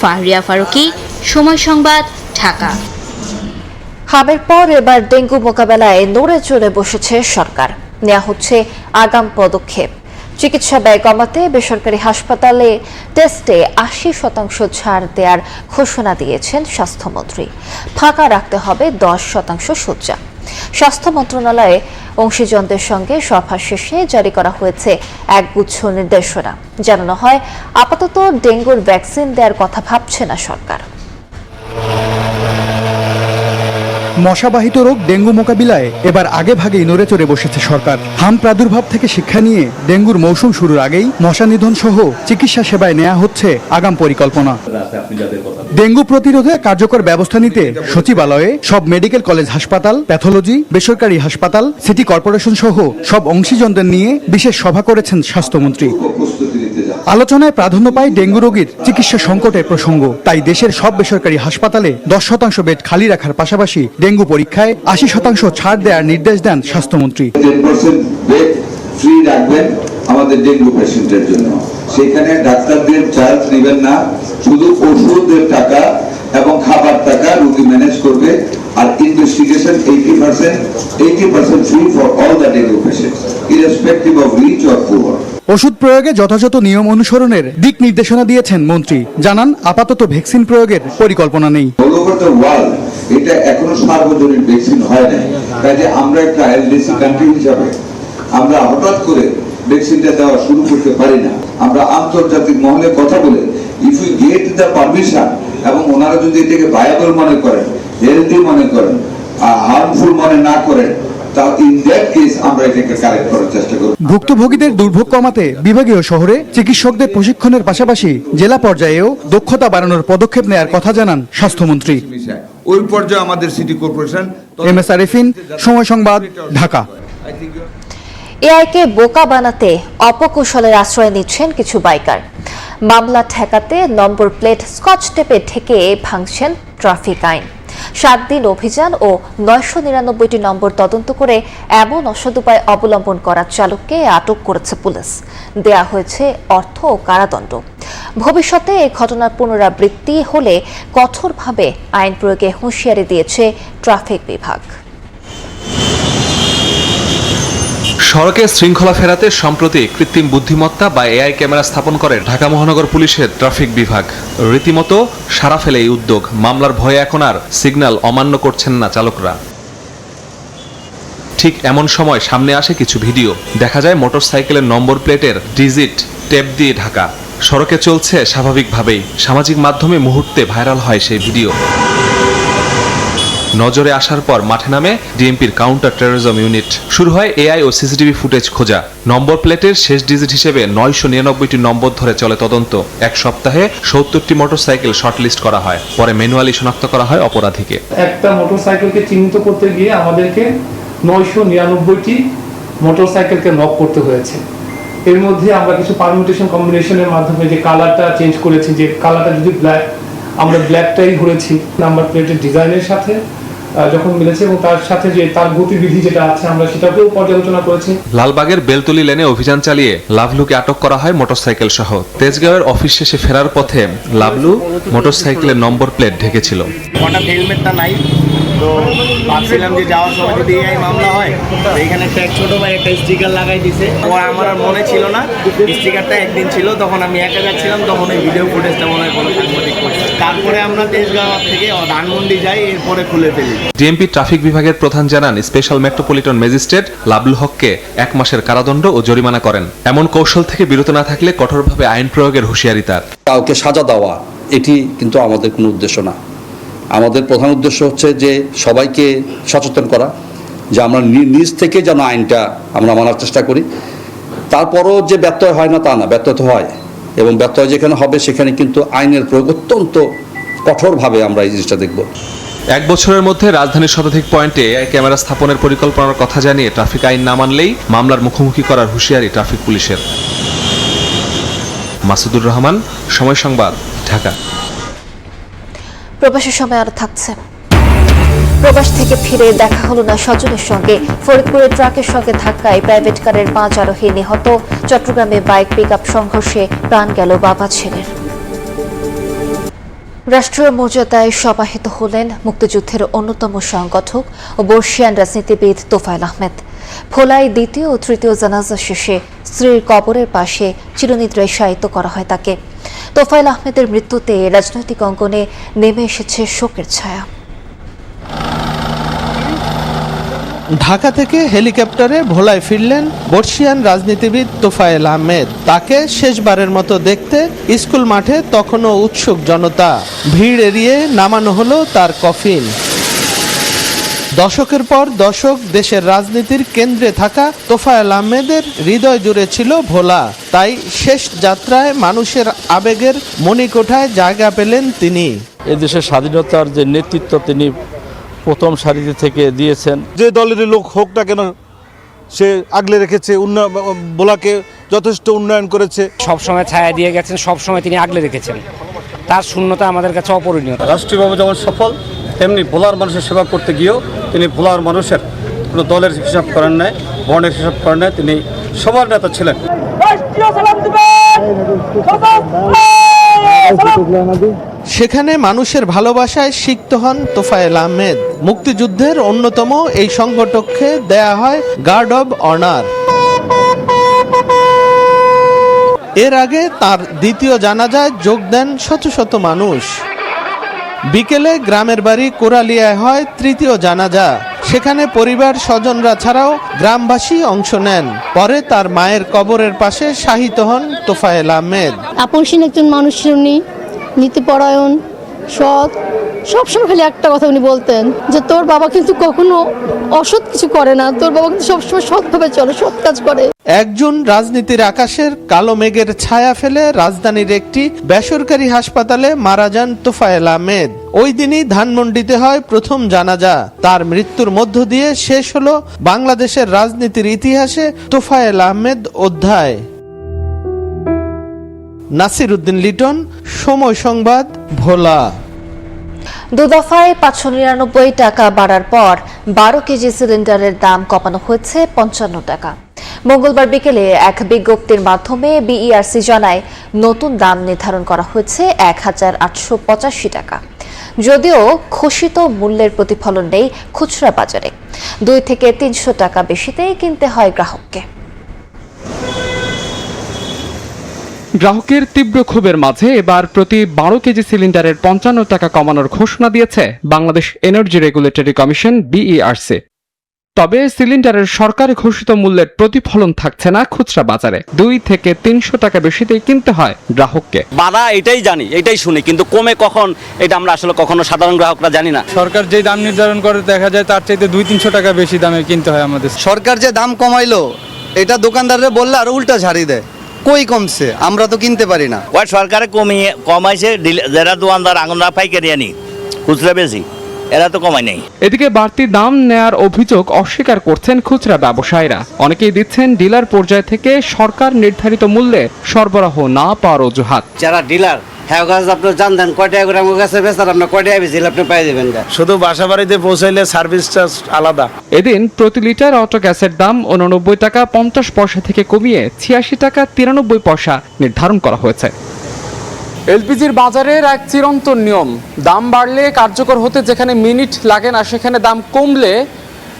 ফাহরিয়া ফারুকি, সময় সংবাদ, ঢাকা। হামের পর এবার ডেঙ্গু মোকাবেলায় নড়ে চড়ে বসেছে সরকার। নেওয়া হচ্ছে আগাম পদক্ষেপ। চিকিৎসা ব্যয় কমাতে বেসরকারি হাসপাতালে টেস্টে ৮০% ছাড় দেওয়ার ঘোষণা দিয়েছেন স্বাস্থ্যমন্ত্রী। ফাঁকা রাখতে হবে ১০% শয্যা। স্বাস্থ্য মন্ত্রণালয়ে অংশীজনদের সঙ্গে সভা শেষে জারি করা হয়েছে একগুচ্ছ নির্দেশনা। জানানো হয়, আপাতত ডেঙ্গুর ভ্যাকসিন দেওয়ার কথা ভাবছে না সরকার। মশাবাহিত রোগ ডেঙ্গু মোকাবিলায় এবার আগে ভাগেই নড়ে চড়ে বসেছে সরকার। হাম প্রাদুর্ভাব থেকে শিক্ষা নিয়ে ডেঙ্গুর মৌসুম শুরুর আগেই মশা নিধন সহ চিকিৎসা সেবায় নেওয়া হচ্ছে আগাম পরিকল্পনা। ডেঙ্গু প্রতিরোধে কার্যকর ব্যবস্থা নিতে সচিবালয়ে সব মেডিকেল কলেজ হাসপাতাল, প্যাথোলজি, বেসরকারি হাসপাতাল, সিটি কর্পোরেশন সহ সব অংশীজনদের নিয়ে বিশেষ সভা করেছেন স্বাস্থ্যমন্ত্রী। আলোচনায় প্রাধান্য পায় ডেঙ্গু রোগীর চিকিৎসা সংকটের প্রসঙ্গ। তাই দেশের সব বেসরকারি হাসপাতালে 10% বেড খালি রাখার পাশাপাশি ডেঙ্গু পরীক্ষায় 80% ছাড় দেওয়ার নির্দেশ দেন স্বাস্থ্যমন্ত্রী। 10% বেড ফ্রি রাখবেন আমাদের ডেঙ্গু পেশেন্টের জন্য। সেখানে ডাক্তারদের চার্জ নেবেন না, শুধু ওষুধের টাকা এবং খাবার টাকা রোগী ম্যানেজ করবে। আর investigation 80% free for all the dengue patients irrespective of rich or poor. ওষুধ প্রয়োগে যথাযথ নিয়ম অনুসরণের দিক নির্দেশনা দিয়েছেন মন্ত্রী। জানান, আপাতত ভ্যাকসিন প্রয়োগের পরিকল্পনা নেই। অল ওভার দ্য ওয়ার্ল্ড এটা এখনো সার্বজনীন ভ্যাকসিন হয় নাই। কাজে আমরা একটা এলডিসি কান্ট্রি হিসাবে আমরা হঠাৎ করে ভ্যাকসিনটা দেওয়া শুরু করতে পারি না। আমরা আন্তর্জাতিক মহলে কথা বলে if you get the permission এবং ওনারা যদি এটাকে ভায়াবল মনে করেন, হেলদি মনে করেন, হার্মফুল মনে না করেন, ভুক্তভোগীদের দুর্ভোগ কমাতে বিভাগীয় শহরে চিকিৎসকদের প্রশিক্ষণের পাশাপাশি জেলা পর্যায়েও দক্ষতা বাড়ানোর পদক্ষেপ নেওয়ার কথা জানান স্বাস্থ্যমন্ত্রী। ওই পর্যায়ে আমাদের সিটি কর্পোরেশন। MS আরিফিন, সময় সংবাদ, ঢাকা। এআইকে বোকা বানাতে অপকৌশলের আশ্রয় নিচ্ছেন কিছু বাইকার। মামলা ঠেকাতে নম্বর প্লেট স্কচ টেপে ঢেকে ভাঙছেন ট্রাফিক আইন। 7 দিন অভিযান ও 999টি নম্বর তদন্ত করে এমন অসৎ উপায় অবলম্বন করা চালককে আটক করেছে পুলিশ। দেয়া হয়েছে অর্থ ও কারাদণ্ড। ভবিষ্যতে এই ঘটনার পুনরাবৃত্তি হলে কঠোরভাবে আইন প্রয়োগে হুঁশিয়ারি দিয়েছে ট্রাফিক বিভাগ। সড়কে শৃঙ্খলা ফেরাতে সম্প্রতি কৃত্রিম বুদ্ধিমত্তা বা এআই ক্যামেরা স্থাপন করে ঢাকা মহানগর পুলিশের ট্রাফিক বিভাগ। রীতিমতো সারা ফেলে এই উদ্যোগ। মামলার ভয়ে এখন আর সিগন্যাল অমান্য করছেন না চালকরা। ঠিক এমন সময় সামনে আসে কিছু ভিডিও। দেখা যায় মোটরসাইকেলের নম্বর প্লেটের ডিজিট টেপ দিয়ে ঢাকা। সড়কে চলছে স্বাভাবিকভাবেই। সামাজিক মাধ্যমে মুহূর্তে ভাইরাল হয় সেই ভিডিও। নজরে আসার পর মাঠে নামে ডিএমপির কাউন্টার টেরোরিজম ইউনিট। শুরু হয় এআই ও সিসিটিভি ফুটেজ খোঁজা। নম্বর প্লেটের শেষ ডিজিট হিসেবে 999টি নম্বর ধরে চলে তদন্ত। এক সপ্তাহে 70টি মোটরসাইকেল শর্টলিস্ট করা হয়। পরে ম্যানুয়ালি শনাক্ত করা হয় অপরাধীকে। একটা মোটরসাইকেলকে চিহ্নিত করতে গিয়ে আমাদেরকে 999টি মোটরসাইকেলকে নক করতে হয়েছে। এর মধ্যে আমরা কিছু পারমিউটেশন কম্বিনেশনের মাধ্যমে যে কালারটা চেঞ্জ করেছি, যে কালারটা যদি ব্ল্যাক, আমরা ব্ল্যাকটাই ধরেছি। নাম্বার প্লেটের ডিজাইনের সাথে যখন মিলেছে এবং তার সাথে যে তার গতিবিধি যেটা আছে আমরা সেটাকেও পর্যালোচনা করেছি। লালবাগের বেলতলি লেনে অভিযান চালিয়ে লাভলুকে আটক করা হয় মোটরসাইকেল সহ। তেজগাঁওয়ের অফিস শেষে ফেরার পথে লাভলু মোটরসাইকেলের নম্বর প্লেট ঢেকেছিল। হঠাৎ হেলমেটটা নাই, তো ভাবছিলাম যে যাওয়ার সময় যদি এই মামলা হয় এইখানে একটা ছোট ভাই একটা স্টিকার লাগাই দিছে। ও আমার আর মনে ছিল না, স্টিকারটা একদিন ছিল, তখন আমি একা যাচ্ছিলাম, তখন ওই ভিডিও ফুটেজটা মনে হয় কোনো সাংবাদিক করছে। তারপরে আমরা তেজগাঁও থেকে ধানমন্ডি যাই, এরপরে খুলে ফেলি। ডিএমপি ট্রাফিক বিভাগের প্রধান জানান, স্পেশাল মেট্রোপলিটন ম্যাজিস্ট্রেট লাবলু হককে 1 মাসের কারাদণ্ড ও জরিমানা করেন। এমন কৌশল থেকে বিরত না থাকলে কঠোরভাবে আইন প্রয়োগের হুঁশিয়ারি তার। কাউকে সাজা দেওয়া এটি কিন্তু আমাদের কোনো উদ্দেশ্য না। আমাদের প্রধান উদ্দেশ্য হচ্ছে যে সবাইকে সচেতন করা, যে আমরা নিজ থেকে যেন আইনটা আমরা মানার চেষ্টা করি। তারপরও যে ব্যত্যয় হয় না তা না, ব্যত্যয় তো হয়, এবং ব্যত্যয় যেখানে হবে সেখানে কিন্তু আইনের প্রয়োগ অত্যন্ত কঠোরভাবে আমরা এই জিনিসটা দেখব। 1 বছরের মধ্যে রাজধানীর শতাধিক পয়েন্টে এআই ক্যামেরা স্থাপনের পরিকল্পনার কথা জানিয়ে ট্রাফিক আইন না মানলেই মামলার মুখোমুখি করার হুঁশিয়ারি ট্রাফিক পুলিশের। মাসুদুর রহমান, সময় সংবাদ, ঢাকা। প্রবাসের সময় আরো থাকছে। প্রবাস থেকে ফিরে দেখা হলো না স্বজনের সঙ্গে। ফরিদপুরে ট্রাকের সঙ্গে ধাক্কায় প্রাইভেট কারের 5 আরোহী নিহত। চট্টগ্রামে বাইক পিকআপ সংঘর্ষে প্রাণ গেল বাবা ছেলের। রাষ্ট্রীয় মর্যাদায় সমাহিত হলেন মুক্তিযুদ্ধের অন্যতম সংগঠক ও বর্ষিয়ান রাজনীতিবিদ তোফায়েল আহমেদ। ভোলায় দ্বিতীয় ও তৃতীয় জানাজা শেষে স্ত্রীর কবরের পাশে চিরনিদ্রায় শায়িত করা হয় তাকে। তোফায়েল আহমেদের মৃত্যুতে রাজনৈতিক অঙ্গনে নেমে এসেছে শোকের ছায়া। ঢাকা থেকে হেলিকপ্টারে ভোলায় ফিরলেন বর্ষিয়ান রাজনীতিবিদ তোফায়েল আহমেদ। তাকে শেষবারের মতো দেখতে স্কুল মাঠে তখনও উৎসুক জনতা। ভিড় এড়িয়ে নামানো হলো তার কফিন। দশকের পর দশক দেশের রাজনীতির কেন্দ্রে থাকা তোফায়েল আহমেদের হৃদয় জুড়ে ছিল ভোলা। তাই শেষ যাত্রায় মানুষের আবেগের মণিকোঠায় জায়গা পেলেন তিনি। এদেশের স্বাধীনতার যে নেতৃত্ব তিনি প্রথম সারিতে থেকে দিয়েছেন। যে দলের লোক হোক না কেন সে আগলে রেখেছে, ভোলাকে যথেষ্ট উন্নয়ন করেছে। সবসময় ছায়া দিয়ে গেছেন, সবসময় তিনি আগলে রেখেছেন। তার শূন্যতা আমাদের কাছে অপরিণীয়। রাষ্ট্রীয়ভাবে যেমন সফল, তেমনি ভোলার মানুষের সেবা করতে গিয়েও তিনি ভোলার মানুষের কোনো দলের হিসাব করেন নাই, বর্ণের হিসাব করেন নাই। তিনি সবার নেতা ছিলেন। সেখানে মানুষের ভালোবাসায় সিক্ত হন তোফায়েল আহমেদ। মুক্তিযুদ্ধের অন্যতম এই সংগঠককে দেয়া হয় গার্ড অব অনার। এর আগে তার দ্বিতীয় জানাজায় যোগ দেন শত শত মানুষ। বিকেলে গ্রামের বাড়ি কোরালিয়ায় হয় তৃতীয় জানাজা। সেখানে পরিবার স্বজনরা ছাড়াও গ্রামবাসী অংশ নেন। পরে তার মায়ের কবরের পাশে শাহিত হন তোফায়েল আহমেদ। আপনসীন একজন মানুষ উনি, নীতিপরায়ণ, সৎ। সবসময় খালি একটা কথা উনি বলতেন যে তোর বাবা কিন্তু কখনো অসৎ কিছু করে না, তোর বাবা কিন্তু সবসময় সৎভাবে চলে, সৎ কাজ করে। একজন রাজনীতির আকাশের কালো মেঘের ছায়া ফেলে রাজধানীর একটি বেসরকারি হাসপাতালে মারা যান তোফায়েল আহমেদ। ওই দিনই ধানমন্ডিতে হয় প্রথম জানাজা। তার মৃত্যুর মধ্য দিয়ে শেষ হলো বাংলাদেশের রাজনীতির ইতিহাসে তোফায়েল আহমেদ অধ্যায়। নাসির উদ্দিন লিটন, সময় সংবাদ, ভোলা। দুদফায় 599 টাকা বাড়ার পর 12 কেজি সিলিন্ডারের দাম কমানো হয়েছে 55 টাকা। মঙ্গলবার বিকেলে এক বিজ্ঞপ্তির মাধ্যমে বিইআরসি জানায় নতুন দাম নির্ধারণ করা হয়েছে 1885 টাকা। যদিও ঘোষিত মূল্যের প্রতিফলন নেই খুচরা বাজারে। 2 থেকে 300 টাকা বেশিতেই কিনতে হয় গ্রাহককে। গ্রাহকের তীব্র ক্ষোভের মাঝে এবার প্রতি 12 কেজি সিলিন্ডারের 55 টাকা কমানোর ঘোষণা দিয়েছে Bangladesh energy regulatory commission BERC. তবে সিলিন্ডারের সরকারি ঘোষিত মূল্যের প্রতিফলন থাকছে না খুচরা বাজারে। 2 থেকে 300 টাকা বেশিতেই কিনতে হয় গ্রাহককে। বাড়া এটাই জানি, এটাই শুনি, কিন্তু কমে কখন এটা আমরা আসলে কখনো সাধারণ গ্রাহকরা জানি না। সরকার যে দাম নির্ধারণ করে দেখা যায় তার চাইতে 200-300 টাকা বেশি দামে কিনতে হয় আমাদের। সরকার যে দাম কমাইলো এটা দোকানদাররা বললে আর উল্টা ঝাড়ি দেয়। কই কমছে? আমরা তো কিনতে পারি না। ওই সরকারে কমাইছে, যারা দোকানদার আঙুনরা পাইকারি আনি খুচরা বেশি, এরা তো কমায় নেই। এদিকে বাড়তি দাম নেয়ার অভিযোগ অস্বীকার করছেন খুচরা ব্যবসায়ীরা। অনেকেই দিচ্ছেন ডিলার পর্যায় থেকে সরকার নির্ধারিত মূল্যে সরবরাহ না পাওয়ার অজুহাত। যারা ডিলার হ্যাঁ আপনার জানতেন কয় টাকা করে আমার কাছে বেচার, আপনার কয় টাকা বেশি আপনি পাই দেবেন। শুধু বাসা বাড়িতে পৌঁছাইলে সার্ভিস চার্জ আলাদা। এদিন প্রতি লিটার অটো গ্যাসের দাম 89 টাকা 50 পয়সা থেকে কমিয়ে 86 টাকা 93 পয়সা নির্ধারণ করা হয়েছে। এলপিজির বাজারের এক চিরন্তন নিয়ম, দাম বাড়লে কার্যকর হতে যেখানে মিনিট লাগে না সেখানে দাম কমলে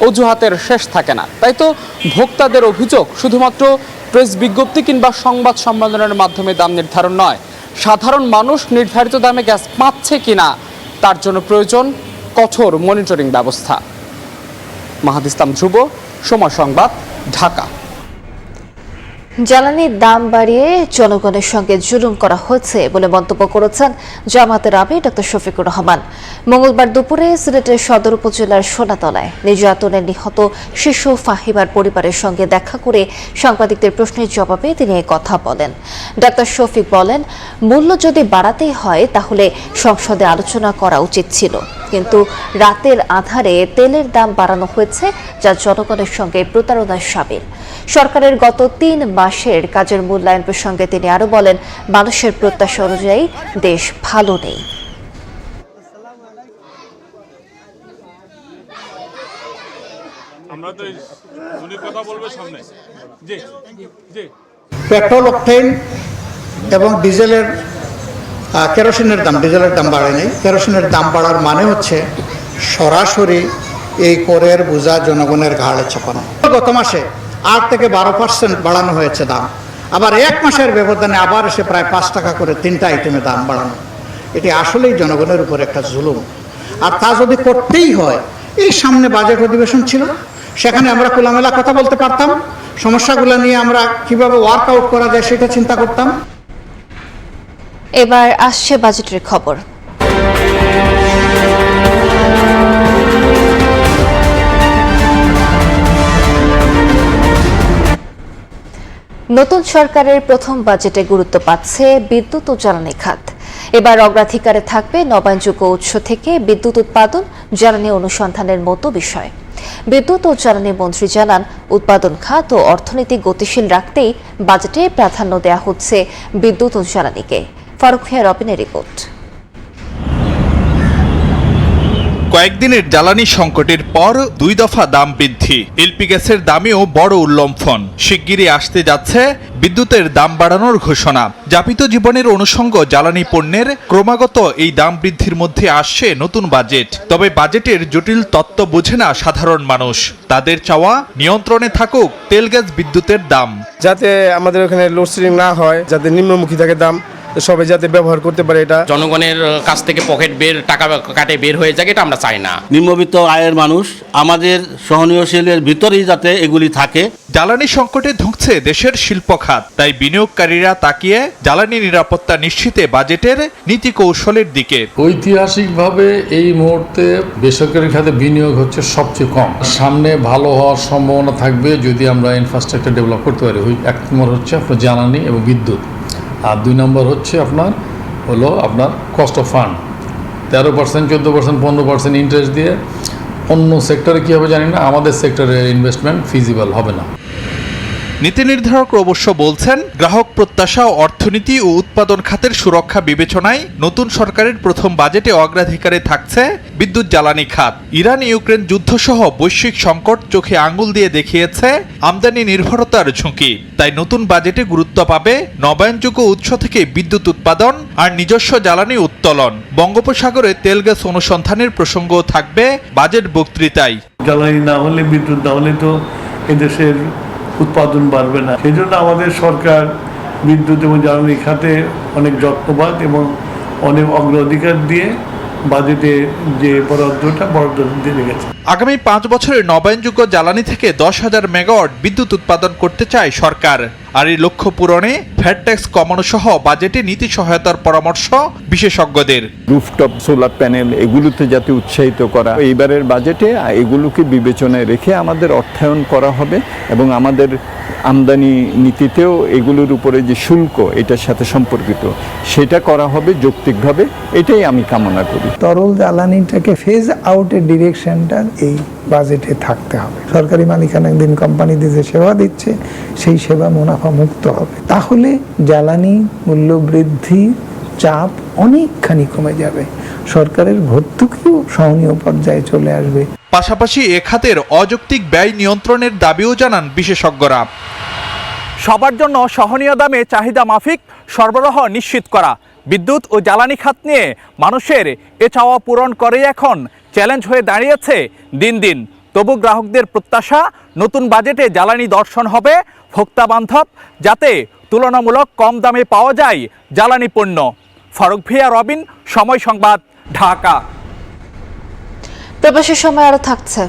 অজুহাতের শেষ থাকে না। তাই তো ভোক্তাদের অভিযোগ শুধুমাত্র প্রেস বিজ্ঞপ্তি কিংবা সংবাদ সম্মেলনের মাধ্যমে দাম নির্ধারণ নয়, সাধারণ মানুষ নির্ধারিত দামে গ্যাস পাচ্ছে কিনা তার জন্য প্রয়োজন কঠোর মনিটরিং ব্যবস্থা। মাহাদ ইসলাম ধ্রুব, সময় সংবাদ, ঢাকা। জ্বালানির দাম বাড়িয়ে জনগণের সঙ্গে জুলুম করা হয়েছে বলে মন্তব্য করেছেন জামায়াতের আমির ডক্টর শফিকুর রহমান। মঙ্গলবার দুপুরে সিলেটের সদর উপজেলার সোনাতলায় নির্যাতনে নিহত শিশু ফাহিমার পরিবারের সঙ্গে দেখা করে সাংবাদিকদের প্রশ্নের জবাবে তিনি এই কথা বলেন। ডক্টর শফিক বলেন, মূল্য যদি বাড়াতেই হয় তাহলে সংসদে আলোচনা করা উচিত ছিল, কিন্তু রাতের আধারে তেলের দাম বাড়ানো হয়েছে যা জনগণের সঙ্গে প্রতারণার সামিল। সরকারের গত 3 মাসের কাজের মূল্যায়ন প্রসঙ্গে তিনি আরো বলেন, মানুষের প্রত্যাশা অনুযায়ী দেশ ভালো নেই। পেট্রোল, অকটেন এবং ডিজেলের কেরোসিনের দাম, ডিজেলের দাম বাড়ে নাই। কেরোসিনের দাম বাড়ার মানে হচ্ছে সরাসরি এই করের বোঝা জনগণের ঘাড়ে চাপানো। গত মাসে 8 থেকে 12% বাড়ানো হয়েছে দাম, আবার 1 মাসের ব্যবধানে আবার এসে প্রায় 5 টাকা করে 3টা আইটেমে দাম বাড়ানো। এটি আসলেই জনগণের উপর একটা জুলুম। আর তা যদি করতেই হয়, এই সামনে বাজেট অধিবেশন ছিল, সেখানে আমরা খোলামেলা কথা বলতে পারতাম, সমস্যাগুলো নিয়ে আমরা কিভাবে ওয়ার্কআউট করা যায় সেটা চিন্তা করতাম। এবার আসছে বাজেটের খবর। নতুন সরকারের প্রথম বাজেটে গুরুত্ব পাচ্ছে বিদ্যুৎ ও জ্বালানি খাত। এবার অগ্রাধিকারে থাকবে নবায়নযোগ্য উৎস থেকে বিদ্যুৎ উৎপাদন, জ্বালানি অনুসন্ধানের মতো বিষয়। বিদ্যুৎ ও জ্বালানি মন্ত্রী জানান, উৎপাদন খাত ও অর্থনীতি গতিশীল রাখতেই বাজেটে প্রাধান্য দেওয়া হচ্ছে বিদ্যুৎ ও জ্বালানিকে। ফারুক মিয়া রবিনের রিপোর্ট। কয়েকদিনের জ্বালানি সংকটের পর 2 দফা দাম বৃদ্ধি, এলপি গ্যাসের দামেও বড় উল্লম্ফন। শিগগিরই আসতে যাচ্ছে বিদ্যুতের দাম বাড়ানোর ঘোষণা। যাপিত জীবনের অনুষঙ্গ জ্বালানি পণ্যের ক্রমাগত এই দাম বৃদ্ধির মধ্যে আসছে নতুন বাজেট। তবে বাজেটের জটিল তত্ত্ব বোঝে না সাধারণ মানুষ। তাদের চাওয়া নিয়ন্ত্রণে থাকুক তেল গ্যাস বিদ্যুতের দাম, যাতে আমাদের ওখানে লোডশেডিং না হয়, যাতে নিম্নমুখী থাকে দাম, সবাই যাতে ব্যবহার করতে পারে। এটা জনগণের কাছ থেকে পকেট টাকা কাটে বের হয়ে যায়, এটা আমরা চাই না। নিম্নবিত্ত আয়ের মানুষ আমাদের সহনীয়শীলের ভিতরেই যাতে এগুলি থাকে। জ্বালানি সংকটে ধুঁকছে দেশের শিল্প খাত, তাই বিনিয়োগকারীরা তাকিয়ে জ্বালানি নিরাপত্তা নিশ্চিতে বাজেটের নীতি কৌশলের দিকে। ঐতিহাসিকভাবে এই মুহূর্তে বেসরকারি খাতে বিনিয়োগ হচ্ছে সবচেয়ে কম। সামনে ভালো হওয়ার সম্ভাবনা থাকবে যদি আমরা ইনফ্রাস্ট্রাকচার ডেভেলপ করতে পারি। 1 নম্বর হচ্ছে আপনার জ্বালানি এবং বিদ্যুৎ, আর 2 নম্বর হচ্ছে আপনার কস্ট অফ ফান্ড। 13%, 14%, 15% ইন্টারেস্ট দিয়ে অন্য সেক্টরে কী হবে জানি না, আমাদের সেক্টরে ইনভেস্টমেন্ট ফিজিবল হবে না। নীতি নির্ধারক অবশ্য বলছেন, গ্রাহক প্রত্যাশা, অর্থনীতি ও উৎপাদন খাতের সুরক্ষা বিবেচনায় নতুন সরকারের প্রথম বাজেটে অগ্রাধিকারে থাকছে বিদ্যুৎ জ্বালানি খাত। ইরান ইউক্রেন যুদ্ধসহ বৈশ্বিক সংকট চোখে আঙুল দিয়ে দেখিয়েছে আমদানি নির্ভরতার ঝুঁকি। তাই নতুন বাজেটে গুরুত্ব পাবে নবায়নযোগ্য উৎস থেকে বিদ্যুৎ উৎপাদন আর নিজস্ব জ্বালানি উত্তোলন। বঙ্গোপসাগরে তেল গ্যাস অনুসন্ধানের প্রসঙ্গও থাকবে বাজেট বক্তৃতায়। জ্বালানি না হলে, বিদ্যুৎ না হলে তো এদেশের উৎপাদন বাড়বে না। সেই জন্য আমাদের সরকার বিদ্যুৎ এবং জ্বালানি খাতে অনেক যত্নবাদ এবং অনেক অগ্রাধিকার দিয়ে বাজেটে যে বরাদ্দ দিয়ে রেখেছে। আগামী 5 বছরে নবায়নযোগ্য জ্বালানি থেকে 10,000 মেগাওয়াট বিদ্যুৎ উৎপাদন করতে চায় সরকার। আর এই লক্ষ্য পূরণে ভ্যাট ট্যাক্স কমানো সহ বাজেটে নীতি সহায়তার পরামর্শ বিশেষজ্ঞদের। রুফটপ সোলার প্যানেল এগুলোতে যাতে উৎসাহিত করা, এইবারের বাজেটে এগুলোকে বিবেচনায় রেখে আমাদের অর্থায়ন করা হবে এবং আমাদের আমদানি নীতিতেও এগুলোর উপরে যে শুল্ক এটার সাথে সম্পর্কিত সেটা করা হবে যৌক্তিকভাবে। এটাই আমি কামনা করি। তরল জ্বালানিটাকে ফেজ আউটের ডিরেকশনটা এই বাজেটে থাকতে হবে। সরকারি মালিকানাধীন কোম্পানিদের যে সেবা দিচ্ছে সেই সেবা মুনাফা মুক্ত হবে, তাহলে জ্বালানি মূল্য বৃদ্ধি চাপ অনেকখানি কমে যাবে, সরকারের ভর্তুকিও সহনীয় পর্যায়ে চলে আসবে। পাশাপাশি এ খাতের অযৌক্তিক ব্যয় নিয়ন্ত্রণের দাবিও জানান বিশেষজ্ঞরা। সবার জন্য সহনীয় দামে চাহিদা মাফিক সরবরাহ নিশ্চিত করা, বিদ্যুৎ ও জ্বালানি খাত নিয়ে মানুষের এ চাওয়া পূরণ করেই এখন চ্যালেঞ্জ হয়ে দাঁড়িয়েছে দিন দিন। তবু গ্রাহকদের প্রত্যাশা, নতুন বাজেটে জ্বালানি দর্শন হবে ভোক্তা বান্ধব, যাতে তুলনামূলক কম দামে পাওয়া যায় জ্বালানি পণ্য। ফারুক মিয়া রবিন, সময় সংবাদ, ঢাকা। প্রবাসের সময় আরো থাকছে।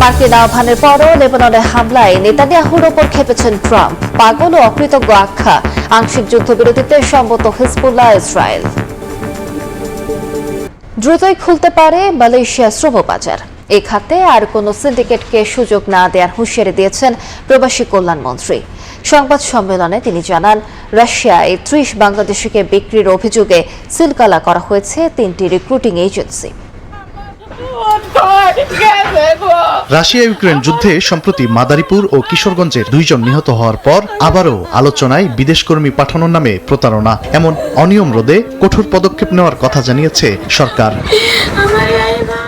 মার্কিন আহ্বানের পরও লেবাননে হামলায় নেতানিয়াহুর ওপর খেপেছেন ট্রাম্প। পাগল ও অকৃতজ্ঞ আখ্যা, আংশিক যুদ্ধবিরতিতে সম্মত হিজবুল্লাহ ইসরায়েল। দ্রুতই খুলতে পারে মালয়েশিয়া শ্রম বাজার। এ খাতে আর কোনো সিন্ডিকেটকে সুযোগ না দেওয়ার হুঁশিয়ারি দিয়েছেন প্রবাসী কল্যাণ মন্ত্রী। সংবাদ সম্মেলনে তিনি জানান, রাশিয়ায় 30 বাংলাদেশিকে বিক্রির অভিযোগে সিলগালা করা হয়েছে 3টি রিক্রুটিং এজেন্সি। রাশিয়া ইউক্রেন যুদ্ধে সম্প্রতি মাদারীপুর ও কিশোরগঞ্জের 2 জন নিহত হওয়ার পর আবারও আলোচনায় বিদেশকর্মী পাঠানোর নামে প্রতারণা, এমন অনিয়ম রোধে কঠোর পদক্ষেপ নেওয়ার কথা জানিয়েছে সরকার।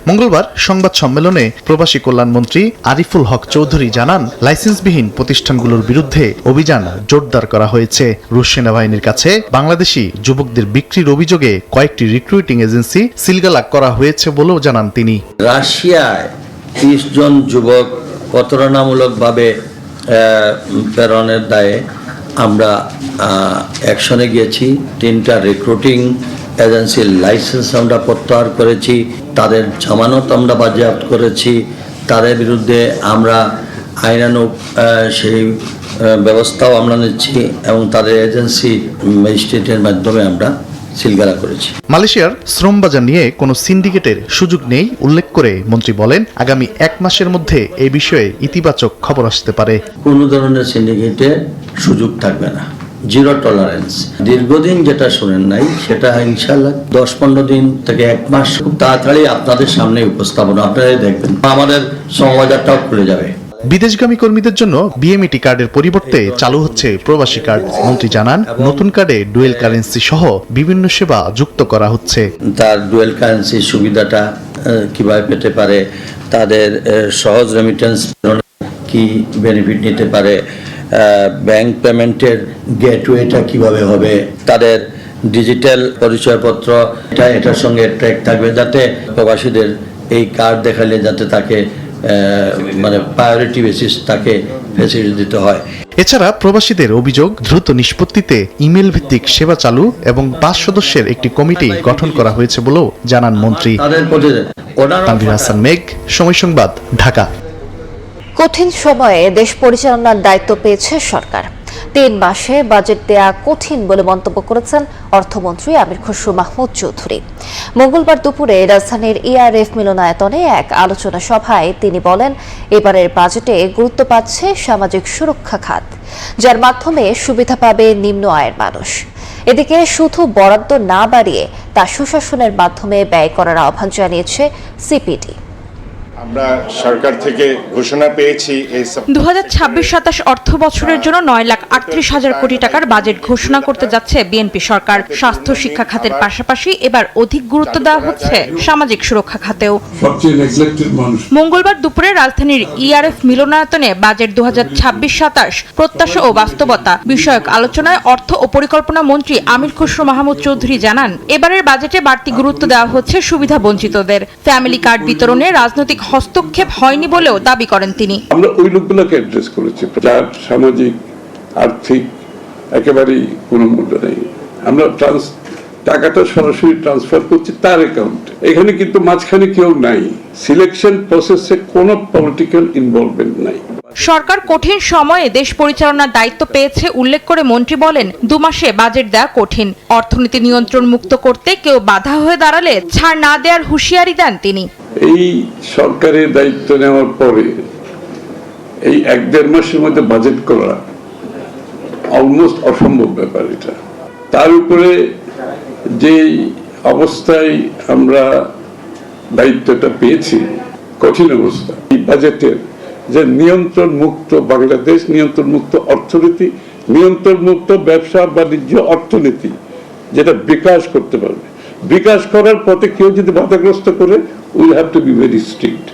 মঙ্গলবার সংবাদ সম্মেলনে প্রবাসী কল্যাণমন্ত্রী আরিফুল হক চৌধুরী জানান, লাইসেন্সবিহীন প্রতিষ্ঠানগুলোর বিরুদ্ধে অভিযান জোরদার করা হয়েছে। রুশ সেনাবাহিনীর কাছে বাংলাদেশি যুবকদের বিক্রির অভিযোগে কয়েকটি রিক্রুটিং এজেন্সি সিলগালা করা হয়েছে বলেও জানান তিনি। রাশিয়ায় 30 জন যুবক প্রতারণামূলকভাবে প্রেরণের দায়ে আমরা অ্যাকশনে গিয়েছি। 3টা রিক্রুটিং এজেন্সির লাইসেন্স আমরা প্রত্যাহার করেছি, তাদের জামানত আমরা বাজেয়াপ্ত করেছি, তাদের বিরুদ্ধে আমরা আইনানুগ সেই ব্যবস্থাও আমরা নিচ্ছি এবং তাদের এজেন্সি ম্যাজিস্ট্রেটের মাধ্যমে আমরা সিলগালা করেছি। মালয়েশিয়ার শ্রম বাজার নিয়ে কোনো সিন্ডিকেটের সুযোগ নেই উল্লেখ করে মন্ত্রী বলেন, আগামী 1 মাসের মধ্যে এই বিষয়ে ইতিবাচক খবর আসতে পারে। কোনো ধরনের সিন্ডিকেটের সুযোগ থাকবে না, জিরো টলারেন্স। দীর্ঘদিন যেটা শুনেন নাই সেটা ইনশাল্লাহ 10-15 দিন থেকে 1 মাস খুব তাড়াতাড়ি আপনাদের সামনে উপস্থাপন আপনারাই দেখবেন, আমাদের শ্রমবাজারটাও খুলে যাবে। বিদেশগামী কর্মীদের জন্য বিএমইটি কার্ডের পরিবর্তে চালু হচ্ছে প্রবাসী কার্ড। মন্ত্রী জানান, নতুন কার্ডে ডুয়েল কারেন্সি সহ বিভিন্ন সেবা যুক্ত করা হচ্ছে। তার ডুয়েল কারেন্সি সুবিধাটা কিভাবে পেতে পারে, তাদের সহজ রেমিটেন্স কি বেনিফিট নিতে পারে, ব্যাংক পেমেন্টের গেটওয়েটা কিভাবে হবে, তাদের ডিজিটাল পরিচয়পত্র এটার সঙ্গে ট্র্যাক থাকবে, যাতে প্রবাসীদের এই কার্ড দেখালে যাতে তাকে মানে প্রায়োরিটি বেসিস তাকে ফেসিলিটি দিতে হয়। এছাড়া প্রবাসীদের অভিযোগ দ্রুত নিষ্পত্তিতে ইমেল ভিত্তিক সেবা চালু এবং 5 সদস্যের একটি কমিটি গঠন করা হয়েছে বলেও জানান মন্ত্রী। তানভীর হাসান মেঘ, সময় সংবাদ, ঢাকা। কঠিন সময়ে দেশ পরিচালনার দায়িত্ব পেয়েছে সরকার। 3 মাসে বাজেট দেয়া কঠিন বলে মন্তব্য করেছেন অর্থমন্ত্রী আমির খসরু মাহমুদ চৌধুরী। মঙ্গলবার দুপুরে রাজধানীর ইআরএফ মিলনায়তনে এক আলোচনা সভায় তিনি বলেন, এবারের বাজেটে গুরুত্ব পাচ্ছে সামাজিক সুরক্ষা খাত, যার মাধ্যমে সুবিধা পাবে নিম্ন আয়ের মানুষ। এদিকে শুধু বরাদ্দ না বাড়িয়ে তা সুশাসনের মাধ্যমে ব্যয় করার আহ্বান জানিয়েছে সিপিডি। আমরা সরকার থেকে ঘোষণা পেয়েছি 2026-27 অর্থ বছরের জন্য 9,38,000 কোটি টাকার বাজেট ঘোষণা করতে যাচ্ছে বিএনপি সরকার। স্বাস্থ্য শিক্ষা খাতের পাশাপাশি এবার অধিক গুরুত্ব দেওয়া হচ্ছে সামাজিক সুরক্ষা খাতেও। মঙ্গলবার দুপুরে রাজধানীর ইআরএফ মিলনায়তনে বাজেট 2026-27 প্রত্যাশা ও বাস্তবতা বিষয়ক আলোচনায় অর্থ ও পরিকল্পনা মন্ত্রী আমির খসরু মাহমুদ চৌধুরী জানান, এবারের বাজেটে বাড়তি গুরুত্ব দেওয়া হচ্ছে সুবিধা বঞ্চিতদের। ফ্যামিলি কার্ড বিতরণে রাজনৈতিক হস্তক্ষেপ হয়নি বলেও দাবি করেন তিনি। আমরা ওই লোকগুলোকে অ্যাড্রেস করেছি যার সামাজিক আর্থিক একেবারেই কোনো মূল্য নেই। আমরা টাকাটা সরাসরি ট্রান্সফার করছি তার অ্যাকাউন্টে। এখানে কিন্তু মাঝখানে কেউ নাই, সিলেকশন প্রসেসে কোনো পলিটিক্যাল ইনভলভমেন্ট নাই। সরকার কঠিন সময়ে দেশ পরিচালনার দায়িত্ব পেয়েছে উল্লেখ করে মন্ত্রী বলেন, 2 মাসে বাজেট দেওয়া কঠিন। অর্থনীতি নিয়ন্ত্রণ মুক্ত করতে কেউ বাধা হয়ে দাঁড়ালে ছাড় না দেওয়ার হুঁশিয়ারি দেন তিনি। এই সরকারের দায়িত্ব নেওয়ার পরে এই 1-1.5 মাসের মধ্যে বাজেট করা অলমোস্ট অসম্ভব ব্যাপার। এটা তার উপরে যে অবস্থায় আমরা দায়িত্বটা পেয়েছি, কঠিন অবস্থা। এই বাজেটের যে নিয়ন্ত্রণ মুক্ত বাংলাদেশ, নিয়ন্ত্রণ মুক্ত অর্থনীতি, নিয়ন্ত্রণ মুক্ত ব্যবসা বাণিজ্য অর্থনীতি যেটা বিকাশ করতে পারবে, বিকাশ করার পথে কেউ যদি বাধাগ্রস্ত করে, will have to be very strict.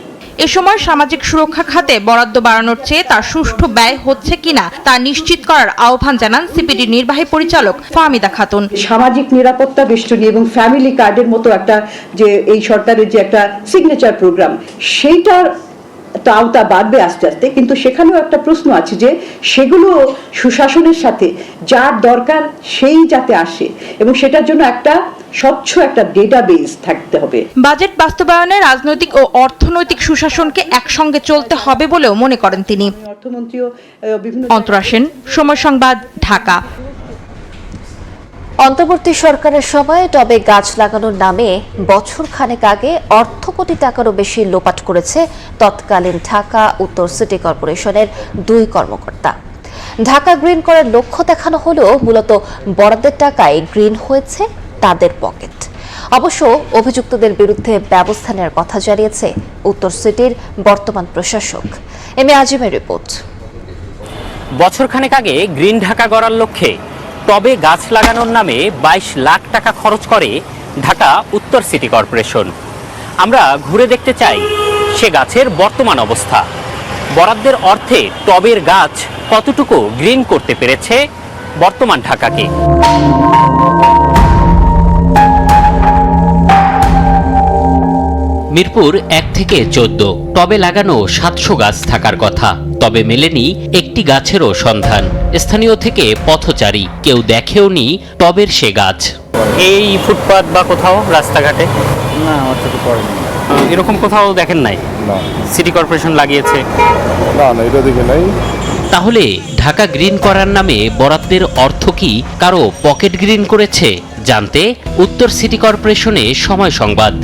এ সময় সামাজিক সুরক্ষা খাতে বরাদ্দ বাড়ানোর চেয়ে তার সুষ্ঠু ব্যয় হচ্ছে কিনা তা নিশ্চিত করার আহ্বান জানান সিপিডি নির্বাহী পরিচালক ফাহমিদা খাতুন। সামাজিক নিরাপত্তা বেষ্টনী এবং ফ্যামিলি কার্ডের মতো একটা যে এই সরকারের যে একটা সিগনেচার প্রোগ্রাম, সেইটার আওতা বাড়বে আস্তে আস্তে, কিন্তু সেখানেও একটা প্রশ্ন আছে যে সেগুলো সুশাসনের সাথে যার দরকার সেই যাতে আসে এবং সেটার জন্য একটা স্বচ্ছ একটা ডেটাবেস থাকতে হবে। বাজেট বাস্তবায়নে রাজনৈতিক ও অর্থনৈতিক সুশাসনকে একসঙ্গে চলতে হবে বলেও মনে করেন তিনি। অন্তরা সেন, সময় সংবাদ, ঢাকা। অন্তর্বর্তী সরকারের সময় টবে গাছ লাগানোর নামে বছর খানেক আগে অর্ধ কোটি টাকারও বেশি লোপাট করেছে তৎকালীন ঢাকা উত্তর সিটি কর্পোরেশনের 2 কর্মকর্তা। ঢাকা গ্রিন করার লক্ষ্য দেখানো হলেও মূলত বরাদ্দের টাকায় গ্রিন হয়েছে তাদের পকেট। অবশ্য অভিযুক্তদের বিরুদ্ধে ব্যবস্থা নেওয়ার কথা জানিয়েছে উত্তর সিটির বর্তমান প্রশাসক। M A আজিমের report. বছরখানেক আগে গ্রিন ঢাকা গড়ার লক্ষ্যে টবে গাছ লাগানোর নামে 22 লাখ টাকা খরচ করে ঢাকা উত্তর সিটি কর্পোরেশন। আমরা ঘুরে দেখতে চাই সে গাছের বর্তমান অবস্থা। বরাদ্দের অর্থে টবের গাছ কতটুকু গ্রিন করতে পেরেছে বর্তমান ঢাকাকে। মিরপুর 1 থেকে 14 টবে লাগানো 700 গাছ থাকার কথা, তবে মেলেনি একটি গাছেরও সন্ধান। স্থানীয় থেকে পথচারী কেউ দেখেওনি টবের সে গাছ। এই ফুটপাত বা কোথাও রাস্তাঘাটে না, আমার চোখে পড়েনি। এরকম কোথাও দেখেন নাই? না। সিটি কর্পোরেশন লাগিয়েছে? না, এটা দেখে নাই। তাহলে ঢাকা গ্রিন করার নামে বরাদ্দের অর্থ কি কারো পকেট গ্রিন করেছে? জানতে উত্তর সিটি কর্পোরেশনে সময় সংবাদ।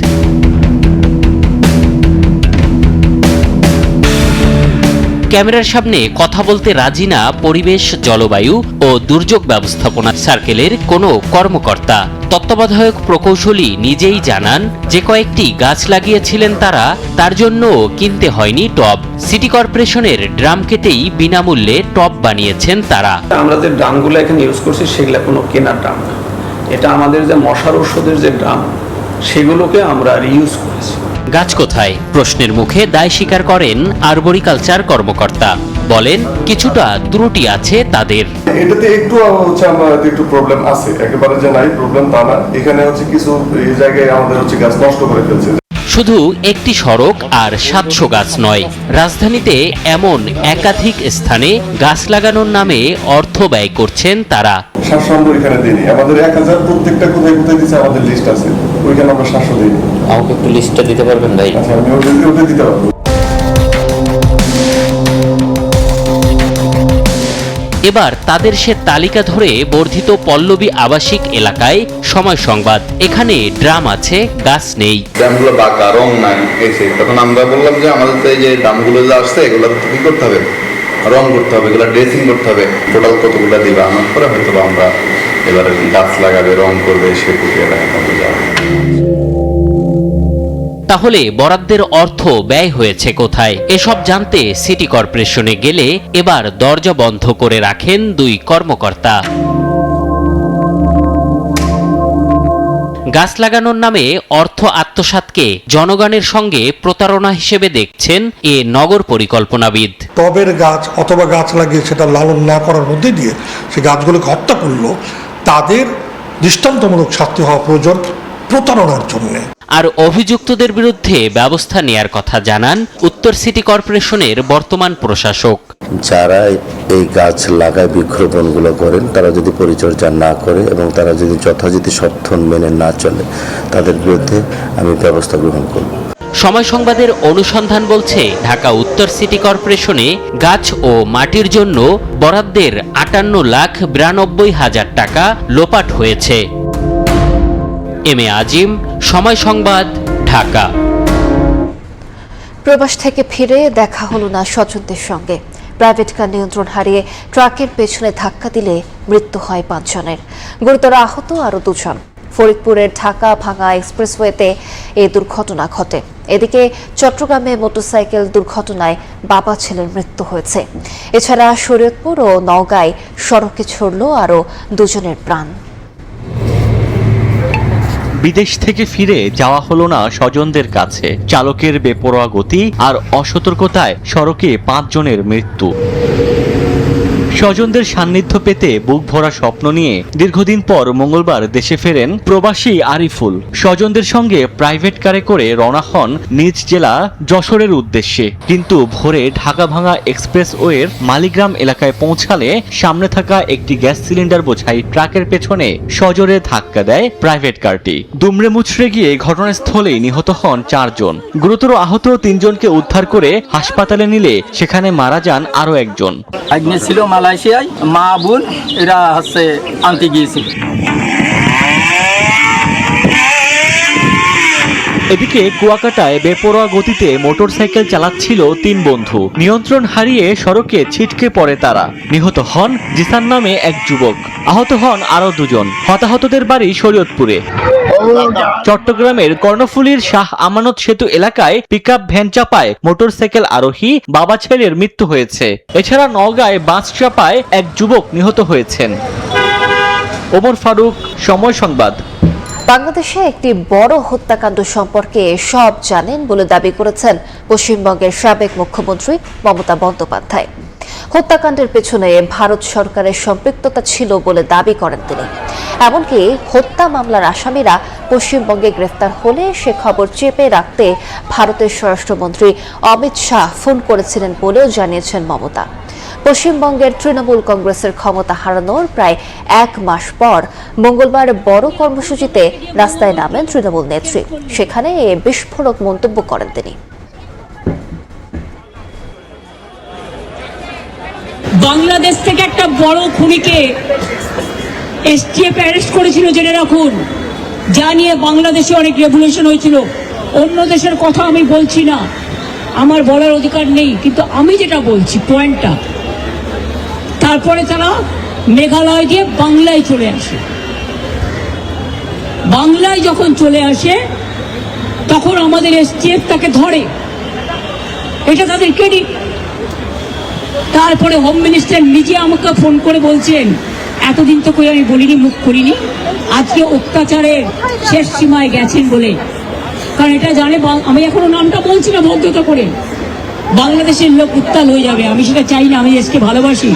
ক্যামেরার সামনে কথা বলতে রাজি না পরিবেশ, জলবায়ু ও দুর্যোগ ব্যবস্থাপনা সার্কেলের কোনো কর্মকর্তা। তত্ত্বাবধায়ক প্রকৌশলী নিজেই জানান যে কয়েকটি গাছ লাগিয়েছিলেন তারা, তার জন্য কিনতে হয়নি টব। সিটি কর্পোরেশনের ড্রাম কেটেই বিনামূল্যে টব বানিয়েছেন তারা। আমরা যে ড্রামগুলো এখানে ইউজ করছি সেগুলো কোনো কেনার ড্রাম না, এটা আমাদের যে মশার ওষুধের যে ড্রাম সেগুলোকে আমরা রিইউজ করেছি। গাছ কোথায় প্রশ্নের মুখে দায় স্বীকার করেন আরবরিকালচার কর্মকর্তা। বলেন কিছুটা ত্রুটি আছে তাদের। এটাতে একটু হচ্ছে আমাদের একটু প্রবলেম আছে, একেবারে যে নাই প্রবলেম তা না। এখানে হচ্ছে কিছু এই জায়গায় আমাদের হচ্ছে গাছ নষ্ট করে ফেলছে। শুধু একটি সড়ক আর 700 গাছ নয়, রাজধানীতে এমন একাধিক স্থানে গাছ লাগানোর নামে অর্থ ব্যয় করছেন তারা। 700 আমরা এখানে দিইনি, আমাদের 1000 প্রত্যেকটা কোথায় কোথায় দিচ্ছে আমাদের লিস্ট আছে, ওইখানে আমরা 700 দিইনি। আমাকে একটু লিস্টটা দিতে পারবেন ভাই? আচ্ছা, আমি ওটা দিতে পারবো। এবার তাদের সে তালিকা ধরে বর্ধিত পল্লবী আবাসিক এলাকায় সময় সংবাদ। এখানে ড্রাম আছে, গাছ নেই। ড্রামগুলো বাঁকা, রং নাই এসে তখন আমরা বললাম যে আমাদের তো এই যে ড্রামগুলো যে আসছে এগুলো কি করতে হবে, রং করতে হবে, এগুলো ড্রেসিং করতে হবে। টোটাল কতগুলো দিবে আমার পরে হয়তো আমরা এবার গাছ লাগাবে, রং করবে, সে প্রক্রিয়াটা যাবে। তাহলে বরাদ্দের অর্থ ব্যয় হয়েছে কোথায়? এসব জানতে সিটি কর্পোরেশনে গেলে এবার দরজা বন্ধ করে রাখেন দুই কর্মকর্তা। গাছ লাগানোর নামে অর্থ আত্মসাৎকে জনগণের সঙ্গে প্রতারণা হিসেবে দেখছেন এ নগর পরিকল্পনাবিদ। টবের গাছ অথবা গাছ লাগিয়ে সেটা লালন না করার মধ্যে দিয়ে সে গাছগুলোকে হত্যা করলো, তাদের দৃষ্টান্তমূলক শাস্তি হওয়া প্রয়োজন প্রতারণার জন্য। আর অভিযুক্তদের বিরুদ্ধে ব্যবস্থা নেয়ার কথা জানান উত্তর সিটি কর্পোরেশনের বর্তমান প্রশাসক। যারা এই গাছ লাগায় বৃক্ষরোপণগুলো করেন তারা যদি পরিচর্যা না করে এবং তারা যদি যথাযথ সত্যন মেনে না চলে তাদের বিরুদ্ধে আমি ব্যবস্থা গ্রহণ করব। সময় সংবাদের অনুসন্ধান বলছে ঢাকা উত্তর সিটি কর্পোরেশনে গাছ ও মাটির জন্য বরাদ্দের 58,92,000 টাকা লোপাট হয়েছে। এম এ আজিম, সময় সংবাদ, ঢাকা। প্রবাস থেকে ফিরে দেখা হলো না স্বজনদের সঙ্গে। প্রাইভেট কার নিয়ন্ত্রণ হারিয়ে ট্রাকের পেছনে ধাক্কা দিলে মৃত্যু হয় 5 জনের, গুরুতর আহত আরও 2 জন। ফরিদপুরের ঢাকা ভাঙা এক্সপ্রেসওয়েতে এই দুর্ঘটনা ঘটে। এদিকে চট্টগ্রামে মোটরসাইকেল দুর্ঘটনায় বাবা ছেলের মৃত্যু হয়েছে। এছাড়া শরীয়তপুর ও নওগাঁয় সড়কে ছড়ল আরও 2 জনের প্রাণ। বিদেশ থেকে ফিরে যাওয়া হলো না স্বজনদের কাছে। চালকের বেপরোয়া গতি আর অসতর্কতায় সড়কে 5 জনের মৃত্যু। স্বজনদের সান্নিধ্য পেতে বুক ভরা স্বপ্ন নিয়ে দীর্ঘদিন পর মঙ্গলবার দেশে ফেরেন প্রবাসী আরিফুল। স্বজনদের সঙ্গে প্রাইভেট কারে করে রওনা হন নিজ জেলা যশোরের উদ্দেশ্যে, কিন্তু ভোরে ঢাকা ভাঙা এক্সপ্রেসওয়ের মালিগ্রাম এলাকায় পৌঁছালে সামনে থাকা একটি গ্যাস সিলিন্ডার বোঝাই ট্রাকের পেছনে সজোরে ধাক্কা দেয় প্রাইভেট কারটি। দুমড়ে মুচড়ে গিয়ে ঘটনাস্থলেই নিহত হন 4 জন। গুরুতর আহত 3 জনকে উদ্ধার করে হাসপাতালে নিলে সেখানে মারা যান আরও 1 জন। ছিল মালয়েশিয়ায়, মা বোন এরা হচ্ছে আনতে গিয়েছিল। এদিকে কুয়াকাটায় বেপরোয়া গতিতে মোটরসাইকেল চালাচ্ছিল 3 বন্ধু। নিয়ন্ত্রণ হারিয়ে সড়কে ছিটকে পড়ে তারা। নিহত হন জিসান নামে এক যুবক, আহত হন আরো 2 জন। হতাহতদের বাড়ি শরীয়তপুরে। চট্টগ্রামের কর্ণফুলীর শাহ আমানত সেতু এলাকায় পিকআপ ভ্যান চাপায় মোটরসাইকেল আরোহী বাবা ছেলের মৃত্যু হয়েছে। এছাড়া নওগাঁয় বাস চাপায় এক যুবক নিহত হয়েছেন। ওমর ফারুক, সময় সংবাদ। বাংলাদেশে একটি বড় হত্যাকাণ্ড সম্পর্কে সব জানেন বলে দাবি করেছেন পশ্চিমবঙ্গের সাবেক মুখ্যমন্ত্রী মমতা বন্দ্যোপাধ্যায়। হত্যাকাণ্ডের পেছনে ভারত সরকারের সম্পৃক্ততা ছিল বলে দাবি করেন তিনি। এমনকি হত্যা মামলার আসামিরা পশ্চিমবঙ্গে গ্রেফতার হলে সে খবর চেপে রাখতে ভারতের স্বরাষ্ট্রমন্ত্রী অমিত শাহ ফোন করেছিলেন বলেও জানিয়েছেন মমতা। পশ্চিমবঙ্গের তৃণমূল কংগ্রেসের ক্ষমতা হারানোর প্রায় 1 মাস পর মঙ্গলবার বড় কর্মসূচিতে রাস্তায় নামেন তৃণমূল নেত্রী। সেখানে বিস্ফোরক মন্তব্য করেন তিনি। বাংলাদেশ থেকে একটা বড় খুনিকে এসটিএফ অ্যারেস্ট করেছিল, জেনে রাখুন। যা নিয়ে বাংলাদেশে অনেক রেভলিউশন হয়েছিল। অন্য দেশের কথা আমি বলছি না, আমার বলার অধিকার নেই, কিন্তু আমি যেটা বলছি পয়েন্টটা, তারপরে তারা মেঘালয় দিয়ে বাংলায় চলে আসে। বাংলায় যখন চলে আসে তখন আমাদের এসটিএফ তাকে ধরে, এটা তাদের ক্রেডিট। তারপরে হোম মিনিস্টার নিজে আমাকে ফোন করে বলছেন, এতদিন তো কই আমি বলিনি, মুখ করিনি, আজকে অত্যাচারের শেষ সীমায় গেছেন বলে। কারণ এটা জানে, আমি এখনো নামটা বলছি না ভদ্রতা করে, বাংলাদেশের লোক উত্তাল হয়ে যাবে। আমি সেটা চাই না, আমি দেশকে ভালোবাসি,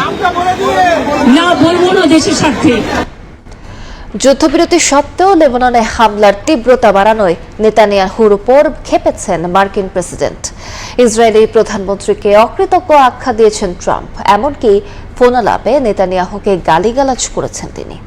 না বলবো না দেশের স্বার্থে। যুদ্ধবিরতি সত্ত্বেও লেবাননে হামলার তীব্রতা বাড়ানোয় নেতানিয়াহুর উপর ক্ষেপেছেন মার্কিন প্রেসিডেন্ট। ইসরায়েলি প্রধানমন্ত্রীকে অকৃতজ্ঞ আখ্যা দিয়েছেন ট্রাম্প। এমনকি ফোনালাপে নেতানিয়াহুকে গালিগালাজ করেছেন তিনি।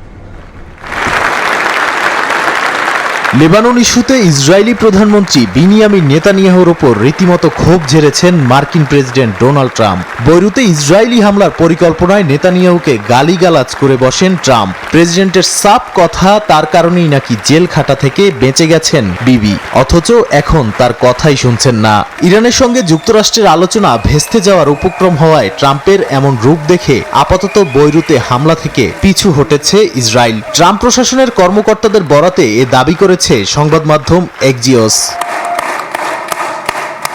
লেবানন ইস্যুতে ইসরায়েলি প্রধানমন্ত্রী বিনিয়ামিন নেতানিয়াহুর ওপর রীতিমতো ক্ষোভ ঝেড়েছেন মার্কিন প্রেসিডেন্ট ডোনাল্ড ট্রাম্প। বৈরুতে ইসরায়েলি হামলার পরিকল্পনায় নেতানিয়াহুকে গালিগালাজ করে বসেন ট্রাম্প। প্রেসিডেন্টের সাফ কথা, তার কারণেই নাকি জেল খাটা থেকে বেঁচে গেছেন বিবি, অথচ এখন তার কথাই শুনছেন না। ইরানের সঙ্গে যুক্তরাষ্ট্রের আলোচনা ভেস্তে যাওয়ার উপক্রম হওয়ায় ট্রাম্পের এমন রূপ দেখে আপাতত বৈরুতে হামলা থেকে পিছু হটেছে ইসরায়েল। ট্রাম্প প্রশাসনের কর্মকর্তাদের বরাতে এ দাবি করেছে সংবাদ মাধ্যম এক্সিওস।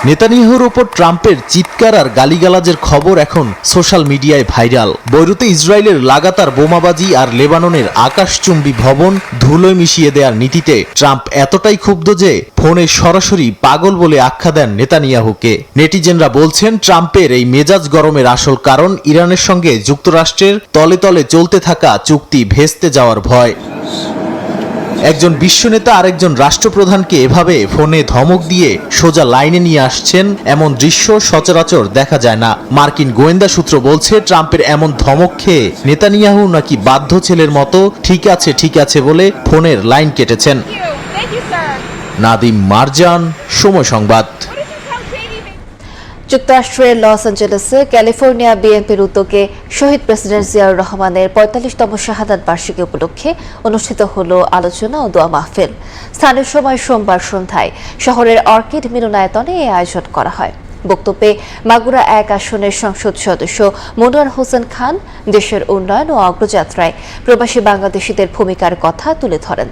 নেতানিয়াহুর ওপর ট্রাম্পের চিৎকার আর গালিগালাজের খবর এখন সোশ্যাল মিডিয়ায় ভাইরাল। বৈরুতে ইসরায়েলের লাগাতার বোমাবাজি আর লেবাননের আকাশচুম্বী ভবন ধুলোয় মিশিয়ে দেওয়ার নীতিতে ট্রাম্প এতটাই ক্ষুব্ধ যে ফোনে সরাসরি পাগল বলে আখ্যা দেন নেতানিয়াহুকে। নেটিজেনরা বলছেন, ট্রাম্পের এই মেজাজ গরমের আসল কারণ ইরানের সঙ্গে যুক্তরাষ্ট্রের তলে তলে চলতে থাকা চুক্তি ভেস্তে যাওয়ার ভয়। একজন বিশ্বনেতা আরেকজন রাষ্ট্রপ্রধানকে এভাবে ফোনে ধমক দিয়ে সোজা লাইনে নিয়ে আসছেন, এমন দৃশ্য সচরাচর দেখা যায় না। মার্কিন গোয়েন্দা সূত্র বলছে, ট্রাম্পের এমন ধমক খেয়ে নেতানিয়াহু নাকি বাধ্য ছেলের মতো ঠিক আছে বলে ফোনের লাইন কেটেছেন। নাদিম মারজান, সময় সংবাদ। যুক্তরাষ্ট্রের লস অ্যাঞ্জেলেসে ক্যালিফোর্নিয়া বিএনপির উদ্যোগে শহীদ প্রেসিডেন্ট জিয়াউর রহমানের 45তম শাহাদাত বার্ষিকী উপলক্ষে অনুষ্ঠিত হল আলোচনা ও দোয়া মাহফিল। স্থানীয় সময় সোমবার সন্ধ্যায় শহরের অর্কিড মিলনায়তনে এই আয়োজন করা হয়। বক্তব্যে মাগুরা 1 আসনের সংসদ সদস্য মনোয়ার হোসেন খান দেশের উন্নয়ন ও অগ্রযাত্রায় প্রবাসী বাংলাদেশিদের ভূমিকার কথা তুলে ধরেন।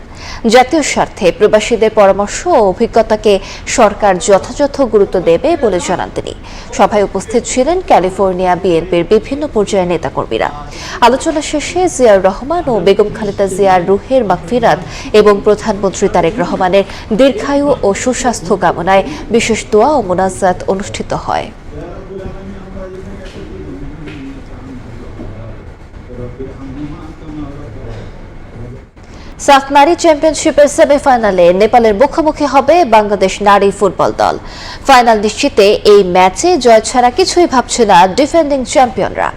জাতীয় স্বার্থে প্রবাসীদের পরামর্শ ও অভিজ্ঞতাকে সরকার যথাযথ গুরুত্ব দেবে বলে জানান তিনি। সভায় উপস্থিত ছিলেন ক্যালিফোর্নিয়া বিএনপির বিভিন্ন পর্যায়ের নেতাকর্মীরা। আলোচনা শেষে জিয়াউর রহমান ও বেগম খালেদা জিয়ার রুহের মাগফিরাত এবং প্রধানমন্ত্রী তারেক রহমানের দীর্ঘায়ু ও সুস্বাস্থ্য কামনায় বিশেষ দোয়া ও মোনাজাত অনুষ্ঠিত হয়। সাফ নারী চ্যাম্পিয়নশিপের সেমিফাইনালে নেপালের মুখোমুখি হবে বাংলাদেশ নারী ফুটবল দল। ফাইনাল নিশ্চিতে এই ম্যাচে জয় ছাড়া কিছুই ভাবছে না ডিফেন্ডিং চ্যাম্পিয়নরা।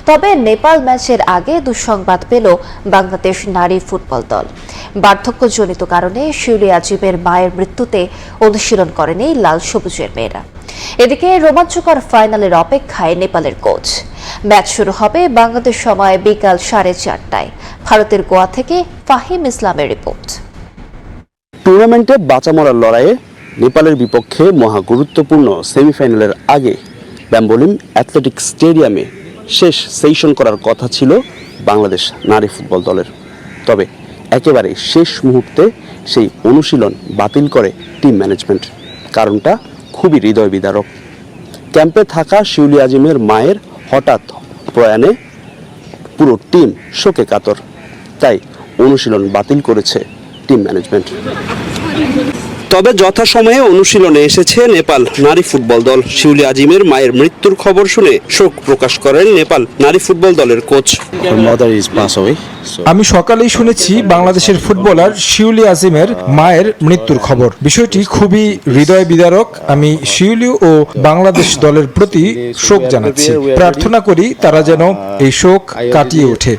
তবে নেপাল ম্যাচের আগে দুঃসংবাদ পেল বাংলাদেশ নারী ফুটবল দল। বার্ধক্যজনিত কারণে শিউলি আজিবের মায়ের মৃত্যুতে অনুশীলন করেনি লাল সবুজের মেয়েরা। এদিকে রোমাঞ্চকর ফাইনালের অপেক্ষায় নেপালের কোচ। ম্যাচ শুরু হবে বাংলাদেশ সময় বিকাল 4:30টায়। ভারতের গোয়া থেকে ফাহিম ইসলামের রিপোর্ট। টুর্নামেন্টে বাঁচা মরার লড়াইয়ে নেপালের বিপক্ষে মহা গুরুত্বপূর্ণ সেমিফাইনালের আগে ব্যাম্বোলিম অ্যাথলেটিক স্টেডিয়ামে শেষ সেশন করার কথা ছিল বাংলাদেশ নারী ফুটবল দলের। তবে একেবারে শেষ মুহূর্তে সেই অনুশীলন বাতিল করে টিম ম্যানেজমেন্ট। কারণটা খুবই হৃদয় বিদারক। ক্যাম্পে থাকা শিউলি আজিমের মায়ের হঠাৎ প্রয়াণে পুরো টিম শোকে কাতর। তাই অনুশীলন বাতিল করেছে টিম ম্যানেজমেন্ট। তবে যথাসময়ে অনুশীলনে এসেছে নেপাল নারী ফুটবল দল। শিউলি আজিমের মায়ের মৃত্যুর খবর শুনে শোক প্রকাশ করেন নেপাল নারী ফুটবল দলের কোচ। আমি সকালেই শুনেছি বাংলাদেশের ফুটবলার শিউলি আজিমের মায়ের মৃত্যুর খবর। বিষয়টি খুবই হৃদয় বিদারক। আমি শিউলি ও বাংলাদেশ দলের প্রতি শোক জানাচ্ছি। প্রার্থনা করি তারা যেন এই শোক কাটিয়ে ওঠে।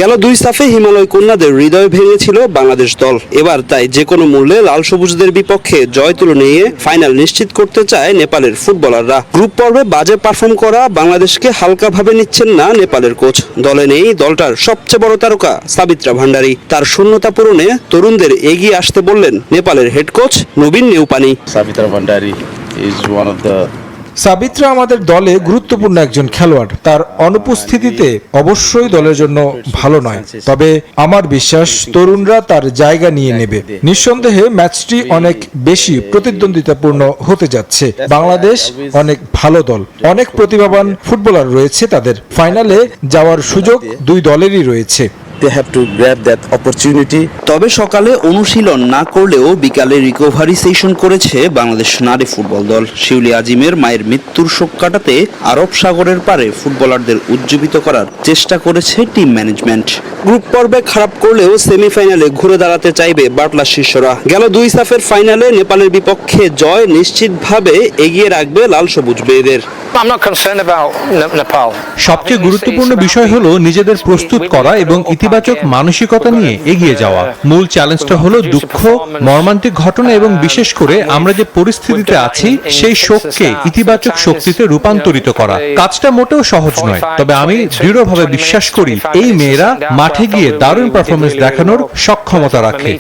গেল 2 সাফে হিমালয় কন্যাদের হৃদয় ভেঙেছিল বাংলাদেশ দল। এবার তাই যে কোনো মূল্যে লাল সবুজদের বিপক্ষে জয় তুলে নিয়ে ফাইনাল নিশ্চিত করতে চায় নেপালের ফুটবলাররা। গ্রুপ পর্বে বাজে পারফর্ম করা বাংলাদেশকে হালকাভাবে নিচ্ছেন না নেপালের কোচ। দলে নেই দলটার সবচেয়ে বড় তারকা সাবিত্রা ভান্ডারী। তার শূন্যতা পূরণে তরুণদের এগিয়ে আসতে বললেন নেপালের হেড কোচ নবীন নেউপানি। সাবিত্রা আমাদের দলে গুরুত্বপূর্ণ একজন খেলোয়াড়। তার অনুপস্থিতিতে অবশ্যই দলের জন্য ভালো নয়, তবে আমার বিশ্বাস তরুণরা তার জায়গা নিয়ে নেবে। নিঃসন্দেহে ম্যাচটি অনেক বেশি প্রতিদ্বন্দ্বিতাপূর্ণ হতে যাচ্ছে। বাংলাদেশ অনেক ভালো দল, অনেক প্রতিভাবান ফুটবলার রয়েছে তাদের। ফাইনালে যাওয়ার সুযোগ দুই দলেরই রয়েছে। তবে সকালে অনুশীলন না করলেও বিকালে রিকভারি সেশন করেছে বাংলাদেশ নারী ফুটবল দল। শিউলি আজিমের মায়ের মৃত্যুর শোক কাটাতে আরব সাগরের পারে ফুটবলারদের উজ্জীবিত করার চেষ্টা করেছে টিম ম্যানেজমেন্ট। গ্রুপ পর্বে খারাপ করলেও সেমিফাইনালে ঘুরে দাঁড়াতে চাইবে বাটলা শিষ্যরা। গেল 2 সাফের ফাইনালে নেপালের বিপক্ষে জয় নিশ্চিতভাবে এগিয়ে রাখবে লাল সবুজ মেয়েদের। সবচেয়ে গুরুত্বপূর্ণ বিষয় হলো নিজেদের প্রস্তুত করা এবং ইতিবাচক মানসিকতা নিয়ে এগিয়ে যাওয়া। মূল চ্যালেঞ্জটা হলো দুঃখ, মর্মান্তিক ঘটনা এবং বিশেষ করে আমরা যে পরিস্থিতিতে আছি সেই শোককে ইতিবাচক শক্তিতে রূপান্তরিত করা। কাজটা মোটেও সহজ নয়, তবে আমি দৃঢ়ভাবে বিশ্বাস করি এই মেয়েরা মাঠে গিয়ে দারুণ পারফরমেন্স দেখানোর সক্ষমতা রাখে।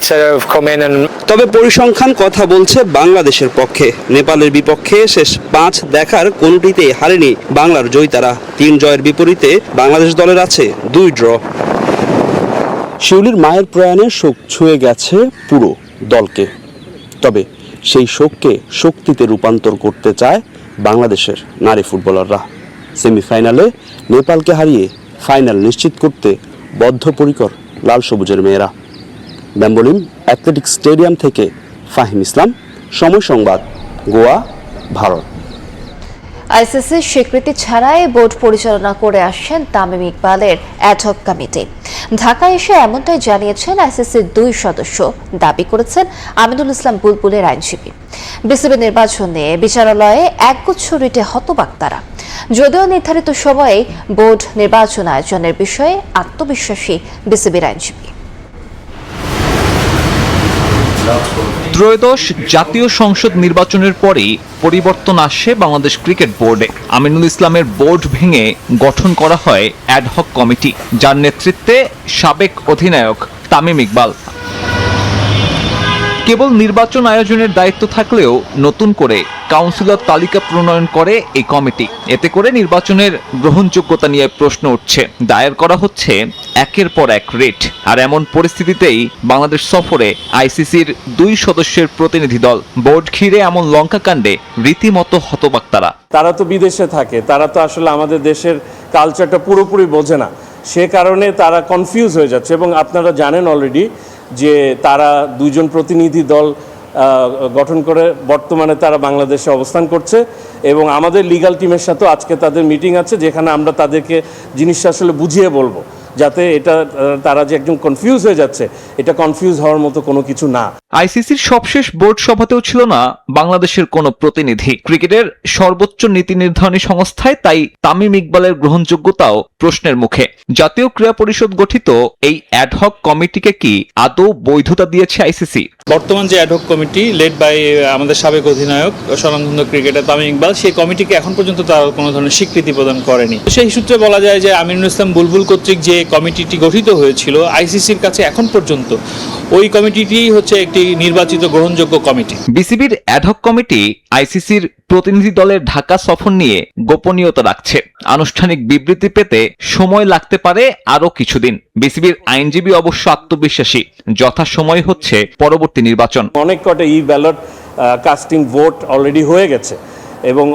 তবে পরিসংখ্যান কথা বলছে বাংলাদেশের পক্ষে। নেপালের বিপক্ষে শেষ 5 দেখার কোনটিতে হারেনি বাংলার জয়িতারা। 3 জয়ের বিপরীতে বাংলাদেশ দলের আছে 2 ড্র। শিউলির মায়ের প্রয়াণে শোক ছুঁয়ে গেছে পুরো দলকে। তবে সেই শোককে শক্তিতে রূপান্তর করতে চায় বাংলাদেশের নারী ফুটবলাররা। সেমিফাইনালে নেপালকে হারিয়ে ফাইনাল নিশ্চিত করতে বদ্ধপরিকর লাল সবুজের মেয়েরা। ব্যাম্বলিন অ্যাথলেটিক্স স্টেডিয়াম থেকে ফাহিম ইসলাম, সময় সংবাদ, গোয়া, ভারত। আইসিসির স্বীকৃতি ছাড়াই বোর্ড পরিচালনা করে আসছেন তামিম ইকবালের অ্যাডহক কমিটি। ঢাকায় এসে এমনটাই জানিয়েছেন আইসিসির 2 সদস্য। দাবি করেছেন আমিনুল ইসলাম বুলবুলের আইনজীবী। বিসিবি নির্বাচন নিয়ে বিচারালয়ে একগুচ্ছ রিটে হতবাক তারা। যদিও নির্ধারিত সময়ে বোর্ড নির্বাচন আয়োজনের বিষয়ে আত্মবিশ্বাসী বিসিবির আইনজীবী। ত্রয়োদশ জাতীয় সংসদ নির্বাচনের পরেই পরিবর্তন আসে বাংলাদেশ ক্রিকেট বোর্ডে। আমিনুল ইসলামের বোর্ড ভেঙে গঠন করা হয় অ্যাডহক কমিটি, যার নেতৃত্বে সাবেক অধিনায়ক তামিম ইকবাল। কেবল নির্বাচন আয়োজনের দায়িত্ব থাকলেও নতুন করে কাউন্সিলর তালিকা প্রণয়ন করে এই কমিটি। এতে করে নির্বাচনের গ্রহণযোগ্যতা নিয়ে প্রশ্ন উঠছে। দায়ের করা হচ্ছে একের পর এক রিট। আর এমন পরিস্থিতিতেই বাংলাদেশ সফরে আইসিসির 2 সদস্যের প্রতিনিধি দল। বোর্ড ঘিরে এমন লঙ্কাকাণ্ডে রীতিমতো হতবাক তারা। তারা তো বিদেশে থাকে, তারা তো আসলে আমাদের দেশের কালচারটা পুরোপুরি বোঝে না। সে কারণে তারা কনফিউজ হয়ে যাচ্ছে। এবং আপনারা জানেন অলরেডি যে তারা 2 জন প্রতিনিধি দল গঠন করে বর্তমানে তারা বাংলাদেশে অবস্থান করছে। এবং আমাদের লিগ্যাল টিমের সাথেও আজকে তাদের মিটিং আছে, যেখানে আমরা তাদেরকে জিনিসটা আসলে বুঝিয়ে বলবো, যাতে এটা তারা যে একদম কনফিউজ হয়ে যাচ্ছে, এটা কনফিউজ হওয়ার মতো কোনো কিছু না। আইসিসির সবশেষ বোর্ড সভাতেও ছিল না বাংলাদেশের কোনো প্রতিনিধি। ক্রিকেটের সর্বোচ্চ নীতি নির্ধারণী সংস্থায় তাই তামিম ইকবালের গ্রহণযোগ্যতাও প্রশ্নের মুখে। জাতীয় ক্রীড়া পরিষদ গঠিত এই অ্যাডহক কমিটিকে কি আদৌ বৈধতা দিয়েছে আইসিসি? বর্তমান যে অ্যাডহক কমিটি লেড বাই আমাদের সাবেক অধিনায়ক স্বনামধন্য ক্রিকেটার তামিম ইকবাল, সেই কমিটিকে এখন পর্যন্ত তারা কোনো ধরনের স্বীকৃতি প্রদান করেনি। সেই সূত্রে বলা যায় যে আমিনুল ইসলাম বুলবুল কর্তৃক যে কমিটিটি গঠিত হয়েছিল আইসিসির কাছে এখন পর্যন্ত ওই কমিটিটি হচ্ছে একটি নির্বাচিত গ্রহণযোগ্য কমিটি। বিসিবির অ্যাডহক কমিটি আইসিসির প্রতিনিধি দলের ঢাকা সফর নিয়ে গোপনীয়তা রাখছে। আনুষ্ঠানিক বিবৃতি পেতে সময় লাগতে পারে আরো কিছুদিন। বিসিবির আইনজীবী অবশ্য আত্মবিশ্বাসী, যথাসময় হচ্ছে পরবর্তী নির্বাচন। অনেক কটা ব্যালট কাস্টিং ভোট অলরেডি হয়ে গেছে এবং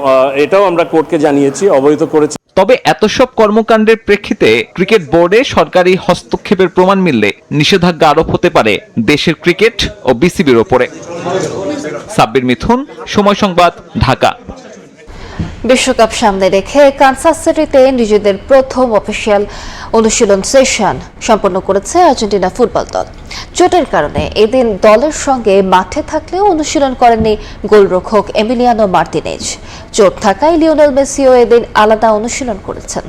এটাও আমরা কোর্টকে জানিয়েছি, অবহিত করেছি। তবে এত সব কর্মকাণ্ডের প্রেক্ষিতে ক্রিকেট বোর্ডে সরকারি হস্তক্ষেপের প্রমাণ মিললে নিষেধাজ্ঞা আরোপ হতে পারে দেশের ক্রিকেট ও বিসিবির ওপরে। সাব্বির মিথুন, সময় সংবাদ, ঢাকা। বিশ্বকাপ সামনে রেখে কানসাস সিটিতে নিজেদের প্রথম অফিসিয়াল অনুশীলন সেশন সম্পন্ন করেছে আর্জেন্টিনা ফুটবল দল। চোটের কারণে এদিন দলের সঙ্গে মাঠে থাকলেও অনুশীলন করেননি গোলরক্ষক এমিলিয়ানো মার্তিনেজ। চোট থাকায় লিওনেল মেসিও এদিন আলাদা অনুশীলন করেছেন।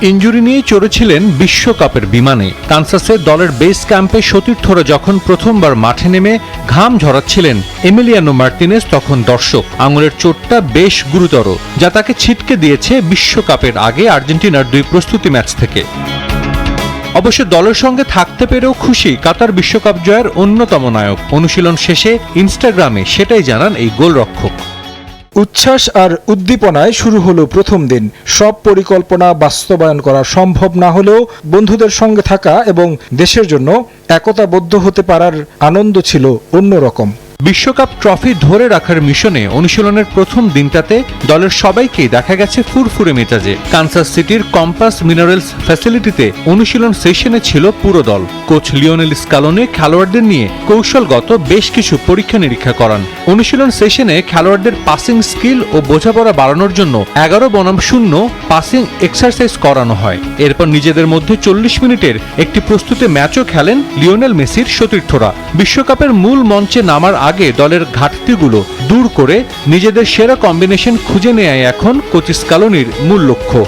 ইনজুরি নিয়ে চড়েছিলেন বিশ্বকাপের বিমানে। কানসাসে দলের বেস ক্যাম্পে সতীর্থরা যখন প্রথমবার মাঠে নেমে ঘাম ঝরাচ্ছিলেন, এমিলিয়ানো মার্তিনেজ তখন দর্শক। আঙুলের চোটটা বেশ গুরুতর, যা তাকে ছিটকে দিয়েছে বিশ্বকাপের আগে আর্জেন্টিনার 2 প্রস্তুতি ম্যাচ থেকে। অবশ্য দলের সঙ্গে থাকতে পেরেও খুশি কাতার বিশ্বকাপ জয়ের অন্যতম নায়ক। অনুশীলন শেষে ইনস্টাগ্রামে সেটাই জানান এই গোলরক্ষক। উচ্ছ্বাস আর উদ্দীপনায় শুরু হলো প্রথম দিন। সব পরিকল্পনা বাস্তবায়ন করা সম্ভব না হলেও বন্ধুদের সঙ্গে থাকা এবং দেশের জন্য একতাবদ্ধ হতে পারার আনন্দ ছিল অন্যরকম। বিশ্বকাপ ট্রফি ধরে রাখার মিশনে অনুশীলনের প্রথম দিনটাতে দলের সবাইকেই দেখা গেছে ফুরফুরে মেজাজে। কানসাস সিটির কম্পাস মিনারেলস ফ্যাসিলিটিতে অনুশীলন সেশনে ছিল পুরো দল। কোচ লিওনেল স্কালোনি খেলোয়াড়দের নিয়ে কৌশলগত বেশ কিছু পরীক্ষা নিরীক্ষা করান। অনুশীলন সেশনে খেলোয়াড়দের পাসিং স্কিল ও বোঝাপড়া বাড়ানোর জন্য 11x0 পাসিং এক্সারসাইজ করানো হয়। এরপর নিজেদের মধ্যে 40 মিনিটের একটি প্রস্তুতি ম্যাচও খেলেন লিওনেল মেসির সতীর্থরা। বিশ্বকাপের মূল মঞ্চে নামার আগে দলের ঘাটতিগুলো দূর করে নিজেদের সেরা কম্বিনেশন খুঁজে নেয়াই এখন কোচ স্কালোনির মূল লক্ষ্য।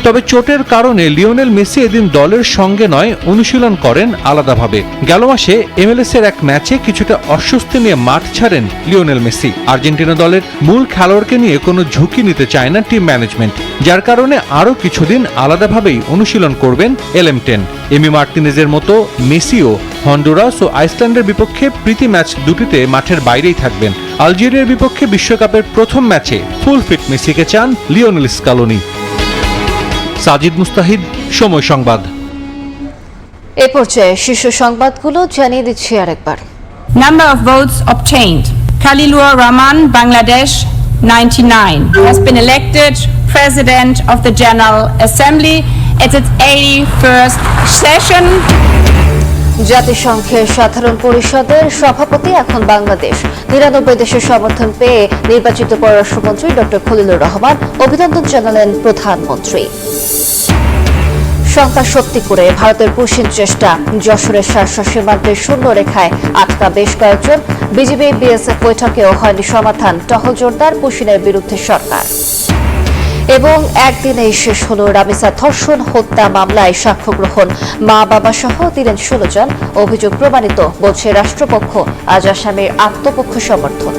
তবে চোটের কারণে লিওনেল মেসি এদিন দলের সঙ্গে নয়, অনুশীলন করেন আলাদাভাবে। গেল মাসে MLS এর এক ম্যাচে কিছুটা অস্বস্তি নিয়ে মাঠ ছাড়েন লিওনেল মেসি। আর্জেন্টিনা দলের মূল খেলোয়াড়কে নিয়ে কোনো ঝুঁকি নিতে চায় না টিম ম্যানেজমেন্ট, যার কারণে আরও কিছুদিন আলাদাভাবেই অনুশীলন করবেন LM10। এমি মার্তিনেজের মতো মেসিও হন্ডুরাস ও আইসল্যান্ডের বিপক্ষে প্রীতি ম্যাচ দুটিতে মাঠের বাইরেই থাকবেন। আলজেরিয়ার বিপক্ষে বিশ্বকাপের প্রথম ম্যাচে ফুল ফিট মেসিকে চান লিওনেল স্কালোনি। সাজিদ মুস্তাহিদ, সময় সংবাদ। এ পর্যায়ে শীর্ষ সংবাদগুলো জানিয়ে দিচ্ছি আরেকবার। Number of votes obtained. Khalilur Rahman, Bangladesh, 99, has been elected President of the General Assembly at its 81st session. জাতিসংঘের সাধারণ পরিষদের সভাপতি এখন বাংলাদেশ। 99 দেশের সমর্থন পেয়ে নির্বাচিত পররাষ্ট্রমন্ত্রী ডক্টর খলিলুর রহমান অভিনন্দন জানালেন প্রধানমন্ত্রী। শঙ্কা শক্তি করে ভারতের পুশিন চেষ্টা। যশোরের শার্শা সীমান্তের শূন্য রেখায় আটকা বেশ কয়েকজন। বিজিবি বিএসএফ বৈঠকেও হয়নি সমাধান। টহল জোরদার, পুশিনের বিরুদ্ধে সরকার। এবং একদিনেই শেষ হল রামিসা ধর্ষণ হত্যা মামলায় সাক্ষ্য গ্রহণ। মা বাবা সহ দিলেন 16 জন। অভিযোগ প্রমাণিত বলছে রাষ্ট্রপক্ষ। আজ আসামির আত্মপক্ষ সমর্থন।